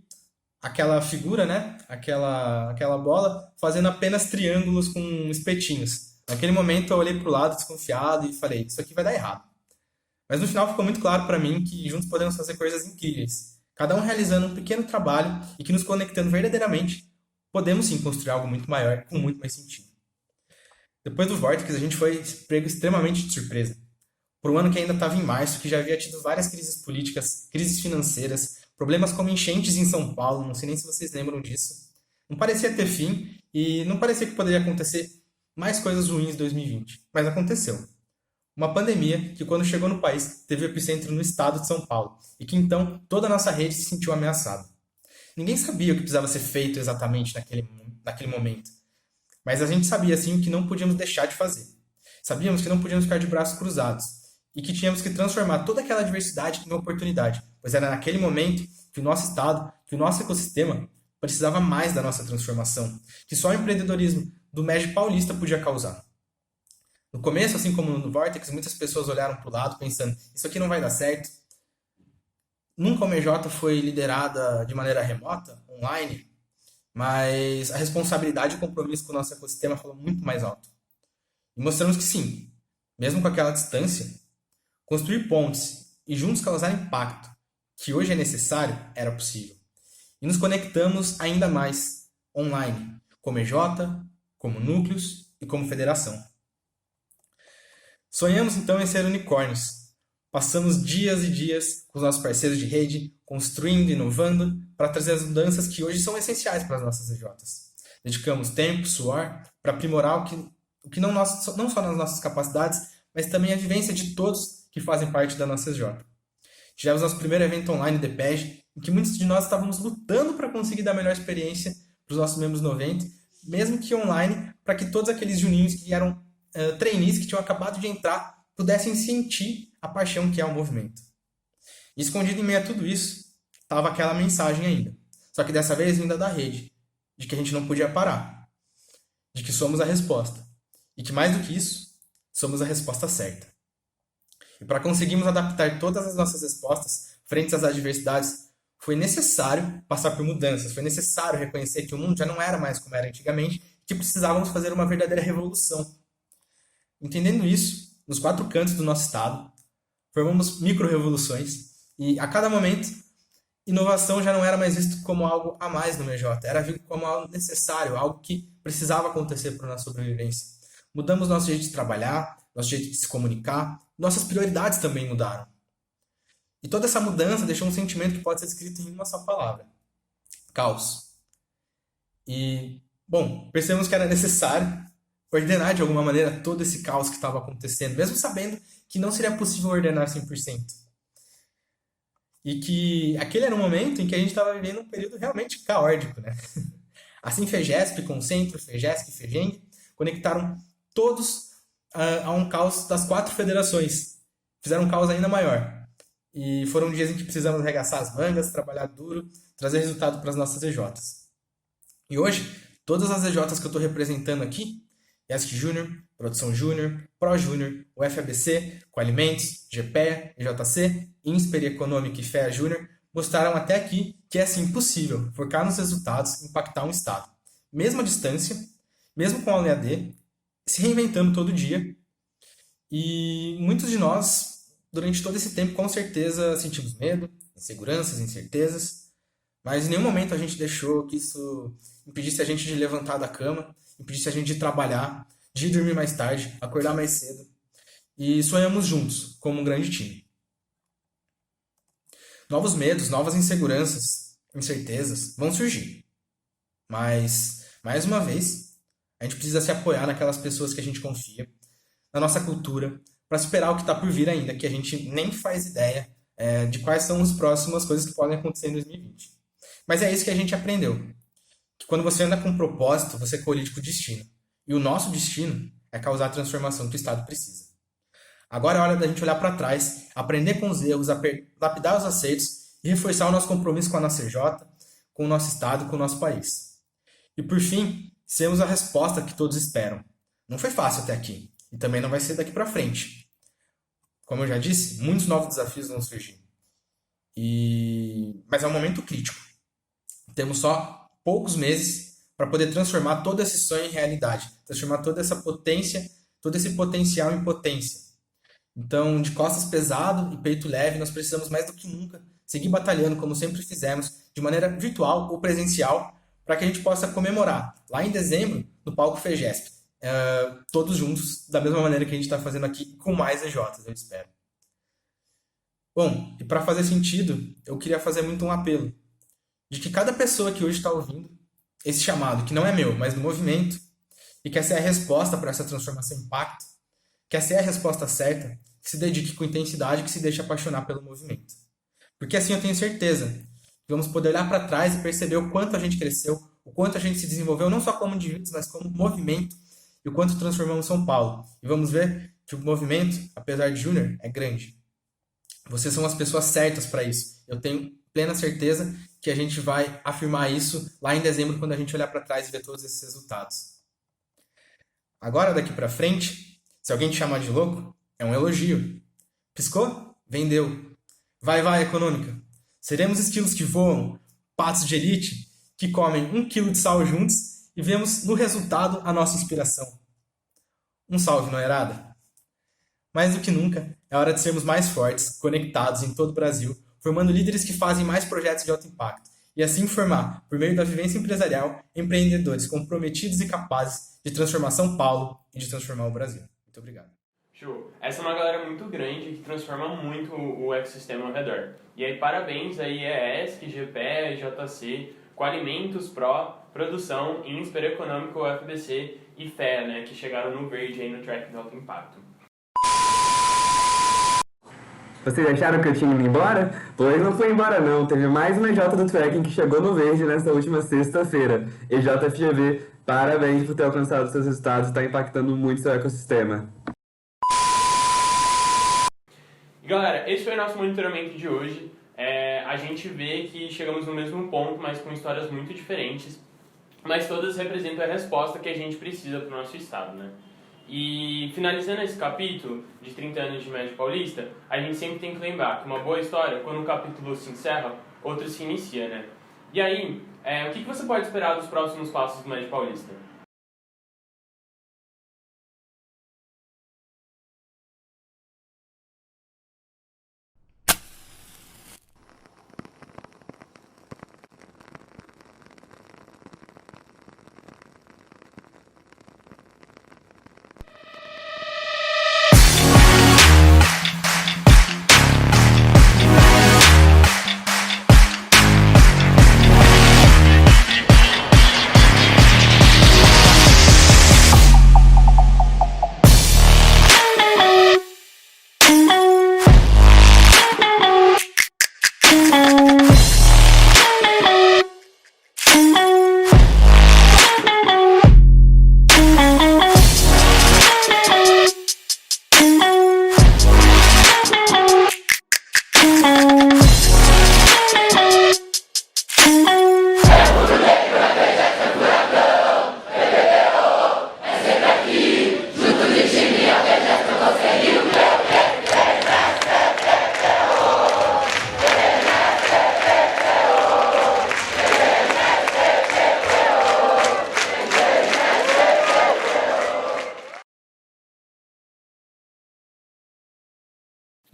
aquela figura, né? Aquela bola, fazendo apenas triângulos com espetinhos. Naquele momento eu olhei para o lado desconfiado e falei, isso aqui vai dar errado. Mas no final ficou muito claro para mim que juntos podemos fazer coisas incríveis. Cada um realizando um pequeno trabalho e que nos conectando verdadeiramente, podemos sim construir algo muito maior, com muito mais sentido. Depois do Vortex, a gente foi pego extremamente de surpresa. Por um ano que ainda estava em março, que já havia tido várias crises políticas, crises financeiras, problemas como enchentes em São Paulo, não sei nem se vocês lembram disso. Não parecia ter fim e não parecia que poderia acontecer mais coisas ruins em 2020. Mas aconteceu. Uma pandemia que, quando chegou no país, teve o epicentro no estado de São Paulo e que, então, toda a nossa rede se sentiu ameaçada. Ninguém sabia o que precisava ser feito exatamente naquele momento. Mas a gente sabia, sim, que não podíamos deixar de fazer. Sabíamos que não podíamos ficar de braços cruzados e que tínhamos que transformar toda aquela diversidade em oportunidade, pois era naquele momento que o nosso estado, que o nosso ecossistema precisava mais da nossa transformação, que só o empreendedorismo do MEG paulista podia causar. No começo, assim como no Vortex, muitas pessoas olharam para o lado pensando, isso aqui não vai dar certo. Nunca o MJ foi liderada de maneira remota, online, mas a responsabilidade e o compromisso com o nosso ecossistema falou muito mais alto. E mostramos que sim, mesmo com aquela distância, construir pontes e juntos causar impacto, que hoje é necessário, era possível. E nos conectamos ainda mais online, como EJ, como núcleos e como federação. Sonhamos então em ser unicórnios. Passamos dias e dias com os nossos parceiros de rede, construindo, inovando, para trazer as mudanças que hoje são essenciais para as nossas EJs. Dedicamos tempo, suor, para aprimorar o que não só nas nossas capacidades, mas também a vivência de todos que fazem parte da nossa EJ. Tivemos nosso primeiro evento online de PEG, em que muitos de nós estávamos lutando para conseguir dar a melhor experiência para os nossos membros 90, mesmo que online, para que todos aqueles juninhos que eram trainees que tinham acabado de entrar pudessem sentir a paixão que é o movimento. E escondido em meio a tudo isso, estava aquela mensagem ainda. Só que dessa vez vinda da rede, de que a gente não podia parar, de que somos a resposta. E que mais do que isso, somos a resposta certa. E para conseguirmos adaptar todas as nossas respostas frente às adversidades, foi necessário passar por mudanças, foi necessário reconhecer que o mundo já não era mais como era antigamente, que precisávamos fazer uma verdadeira revolução. Entendendo isso, nos 4 cantos do nosso estado, formamos micro-revoluções e, a cada momento, inovação já não era mais visto como algo a mais no MJ, era visto como algo necessário, algo que precisava acontecer para a nossa sobrevivência. Mudamos nosso jeito de trabalhar, nosso jeito de se comunicar, nossas prioridades também mudaram. E toda essa mudança deixou um sentimento que pode ser descrito em uma só palavra: caos. E, bom, percebemos que era necessário ordenar de alguma maneira todo esse caos que estava acontecendo, mesmo sabendo que não seria possível ordenar 100%. E que aquele era um momento em que a gente estava vivendo um período realmente caótico, né? Assim, FEGESP, Concentro, FEGESC e FEGENG conectaram todos a um caos das 4 federações. Fizeram um caos ainda maior. E foram dias em que precisamos arregaçar as mangas, trabalhar duro, trazer resultado para as nossas EJs. E hoje, todas as EJs que eu estou representando aqui, ESC Júnior, Produção Júnior, Pro Júnior, UFABC, Coalimentos, GPEA, EJC, INSPER Econômica e FEA Júnior, mostraram até aqui que é sim possível focar nos resultados, impactar um estado, mesmo à distância, mesmo com a EAD, se reinventando todo dia. E muitos de nós, durante todo esse tempo, com certeza sentimos medo, inseguranças, incertezas, mas em nenhum momento a gente deixou que isso impedisse a gente de levantar da cama, impedisse a gente de trabalhar, de ir dormir mais tarde, acordar mais cedo. E sonhamos juntos, como um grande time. Novos medos, novas inseguranças, incertezas vão surgir. Mas, mais uma vez, a gente precisa se apoiar naquelas pessoas que a gente confia, na nossa cultura, para superar o que está por vir ainda, que a gente nem faz ideia de quais são as próximas coisas que podem acontecer em 2020. Mas é isso que a gente aprendeu. Que quando você anda com um propósito, você colide com o destino. E o nosso destino é causar a transformação que o Estado precisa. Agora é hora da gente olhar para trás, aprender com os erros, lapidar os acertos e reforçar o nosso compromisso com a nossa EJ, com o nosso Estado, com o nosso país. E por fim, sermos a resposta que todos esperam. Não foi fácil até aqui, e também não vai ser daqui para frente. Como eu já disse, muitos novos desafios vão surgir. Mas é um momento crítico. Temos só poucos meses para poder transformar todo esse sonho em realidade, transformar toda essa potência, todo esse potencial em potência. Então, de costas pesado e peito leve, nós precisamos mais do que nunca seguir batalhando, como sempre fizemos, de maneira virtual ou presencial, para que a gente possa comemorar, lá em dezembro, no palco FEGESP, todos juntos, da mesma maneira que a gente está fazendo aqui, com mais EJs, eu espero. Bom, e para fazer sentido, eu queria fazer muito um apelo, de que cada pessoa que hoje está ouvindo esse chamado, que não é meu, mas do movimento, e quer ser a resposta para essa transformação em impacto, quer ser a resposta certa, que se dedique com intensidade, que se deixe apaixonar pelo movimento. Porque assim eu tenho certeza que vamos poder olhar para trás e perceber o quanto a gente cresceu, o quanto a gente se desenvolveu, não só como indivíduos, mas como movimento, e o quanto transformamos São Paulo. E vamos ver que o movimento, apesar de júnior, é grande. Vocês são as pessoas certas para isso. Eu tenho plena certeza que a gente vai afirmar isso lá em dezembro, quando a gente olhar para trás e ver todos esses resultados. Agora, daqui para frente, se alguém te chamar de louco, é um elogio. Piscou? Vendeu. Vai, econômica. Seremos esquilos que voam, patos de elite, que comem 1 quilo de sal juntos e vemos no resultado a nossa inspiração. Um salve, noerada. Mais do que nunca, é hora de sermos mais fortes, conectados em todo o Brasil, formando líderes que fazem mais projetos de alto impacto, e assim formar, por meio da vivência empresarial, empreendedores comprometidos e capazes de transformar São Paulo e de transformar o Brasil. Muito obrigado. Show. Essa é uma galera muito grande que transforma muito o ecossistema ao redor. E aí, parabéns aí a ESC, GPE, JC, Coalimentos, Pro, Produção, INSPER Econômico, UFBC e FEA, né, que chegaram no verde aí no track do alto impacto. Vocês acharam que eu tinha ido embora? Pois não foi embora não, teve mais uma EJ do Tracking que chegou no verde nesta última sexta-feira. EJFGV, parabéns por ter alcançado seus resultados e está impactando muito seu ecossistema. Galera, esse foi o nosso monitoramento de hoje. A gente vê que chegamos no mesmo ponto, mas com histórias muito diferentes, mas todas representam a resposta que a gente precisa para o nosso estado, né? E finalizando esse capítulo de 30 anos de Médio Paulista, a gente sempre tem que lembrar que uma boa história, quando um capítulo se encerra, outro se inicia, né? E aí, o que você pode esperar dos próximos passos do MED Paulista?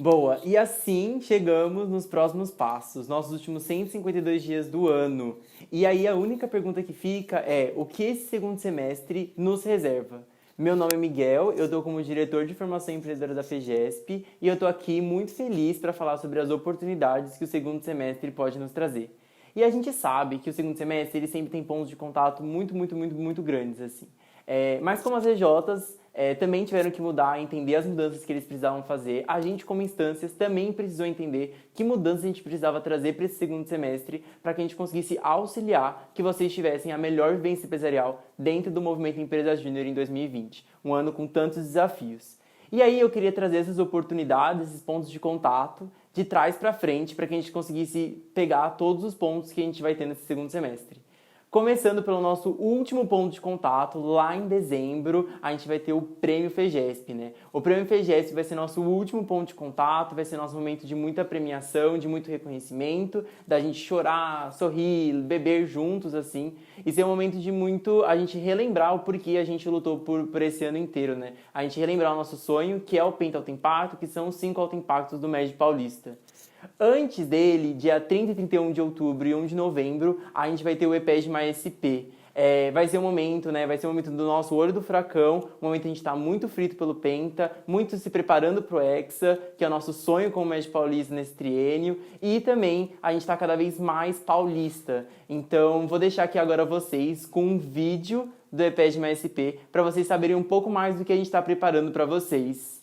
Boa, e assim chegamos nos próximos passos, nossos últimos 152 dias do ano. E aí a única pergunta que fica é: o que esse segundo semestre nos reserva? Meu nome é Miguel, eu estou como diretor de formação empreendedora da FEGESP e eu estou aqui muito feliz para falar sobre as oportunidades que o segundo semestre pode nos trazer. E a gente sabe que o segundo semestre ele sempre tem pontos de contato muito grandes, assim. Mas como as EJs também tiveram que mudar, entender as mudanças que eles precisavam fazer, a gente, como instâncias, também precisou entender que mudanças a gente precisava trazer para esse segundo semestre para que a gente conseguisse auxiliar que vocês tivessem a melhor vivência empresarial dentro do movimento Empresa Júnior em 2020, um ano com tantos desafios. E aí eu queria trazer essas oportunidades, esses pontos de contato, de trás para frente, para que a gente conseguisse pegar todos os pontos que a gente vai ter nesse segundo semestre. Começando pelo nosso último ponto de contato, lá em dezembro, a gente vai ter o Prêmio FEGESP, né? O Prêmio FEGESP vai ser nosso último ponto de contato, vai ser nosso momento de muita premiação, de muito reconhecimento, da gente chorar, sorrir, beber juntos, assim, e ser um momento de muito a gente relembrar o porquê a gente lutou por esse ano inteiro, né? A gente relembrar o nosso sonho, que é o Penta Alto Impacto, que são os 5 Alto Impactos do MED Paulista. Antes dele, dia 30 e 31 de outubro e 1 de novembro, a gente vai ter o EPEG mais SP. Vai ser um momento, né? Vai ser um momento do nosso olho do furacão, um momento que a gente está muito frito pelo Penta, muito se preparando pro Hexa, que é o nosso sonho como MED Paulista nesse triênio, e também a gente está cada vez mais paulista. Então, vou deixar aqui agora vocês com um vídeo do EPEG mais SP, para vocês saberem um pouco mais do que a gente está preparando para vocês.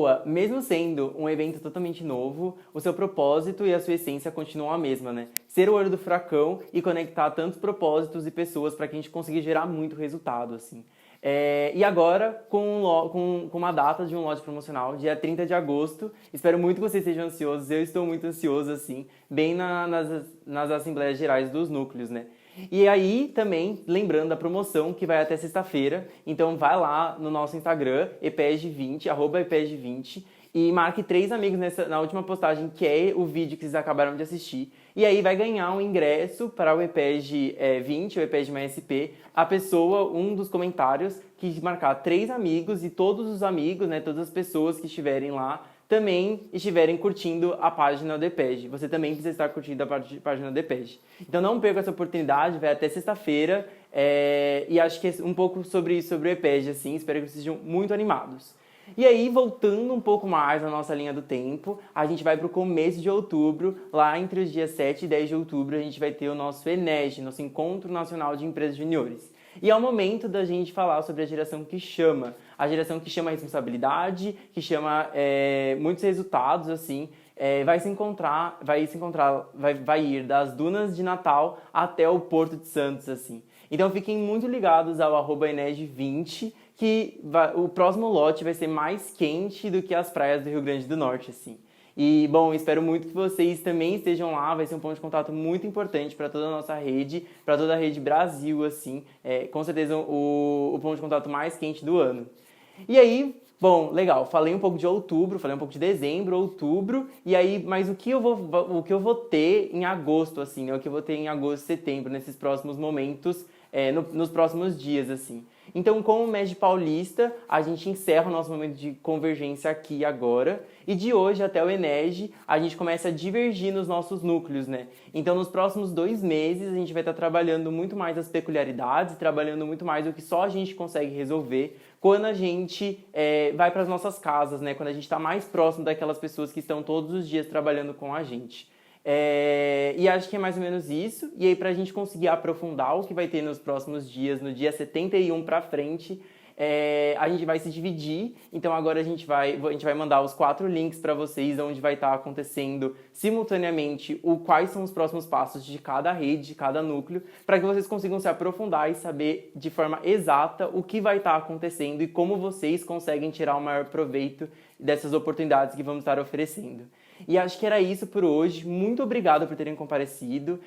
Boa, mesmo sendo um evento totalmente novo, o seu propósito e a sua essência continuam a mesma, né? Ser o olho do furacão e conectar tantos propósitos e pessoas para que a gente consiga gerar muito resultado, assim. E agora, com uma data de um lote promocional, dia 30 de agosto. Espero muito que vocês estejam ansiosos. Eu estou muito ansioso, assim, bem nas Assembleias Gerais dos Núcleos, né? E aí, também, lembrando da promoção que vai até sexta-feira. Então, vai lá no nosso Instagram, epeg20, @epeg20, e marque 3 amigos na última postagem, que é o vídeo que vocês acabaram de assistir. E aí vai ganhar um ingresso para o EPEG 20, o EPEG mais SP, a pessoa, um dos comentários, que marcar 3 amigos, e todos os amigos, né, todas as pessoas que estiverem lá, também estiverem curtindo a página do EPEG. Você também precisa estar curtindo a página do EPEG. Então não perca essa oportunidade, vai até sexta-feira, e acho que é um pouco sobre o EPEG, assim, espero que vocês sejam muito animados. E aí, voltando um pouco mais na nossa linha do tempo, a gente vai para o começo de outubro, lá entre os dias 7 e 10 de outubro, a gente vai ter o nosso ENEG, nosso Encontro Nacional de Empresas Juniores. E é o momento da gente falar sobre a geração que chama a responsabilidade, que chama muitos resultados, assim, vai ir das dunas de Natal até o Porto de Santos, assim. Então fiquem muito ligados ao @eneg20, que o próximo lote vai ser mais quente do que as praias do Rio Grande do Norte, assim. E, bom, espero muito que vocês também estejam lá, vai ser um ponto de contato muito importante para toda a nossa rede, para toda a rede Brasil, assim, com certeza o ponto de contato mais quente do ano. E aí, bom, legal, falei um pouco de outubro, falei um pouco de dezembro, outubro, e aí, mas o que eu vou ter em agosto, assim, né? O que eu vou ter em agosto, setembro, nesses próximos momentos, nos próximos dias, assim. Então, como MEG Paulista, a gente encerra o nosso momento de convergência aqui agora, e de hoje até o ENEG, a gente começa a divergir nos nossos núcleos, né? Então, nos próximos 2 meses, a gente vai estar trabalhando muito mais as peculiaridades, trabalhando muito mais o que só a gente consegue resolver quando a gente vai para as nossas casas, né? Quando a gente está mais próximo daquelas pessoas que estão todos os dias trabalhando com a gente. E acho que é mais ou menos isso. E aí, pra gente conseguir aprofundar o que vai ter nos próximos dias, no dia 71 pra frente, a gente vai se dividir. Então agora a gente vai mandar os 4 links para vocês, onde vai estar acontecendo simultaneamente quais são os próximos passos de cada rede, de cada núcleo, para que vocês consigam se aprofundar e saber de forma exata o que vai estar acontecendo e como vocês conseguem tirar o maior proveito dessas oportunidades que vamos estar oferecendo. E acho que era isso por hoje. Muito obrigado por terem comparecido.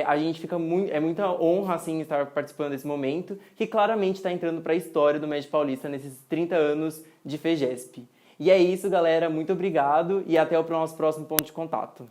A gente fica muita honra, assim, estar participando desse momento, que claramente está entrando para a história do MEG Paulista nesses 30 anos de FEGESP. E é isso, galera. Muito obrigado e até o nosso próximo ponto de contato.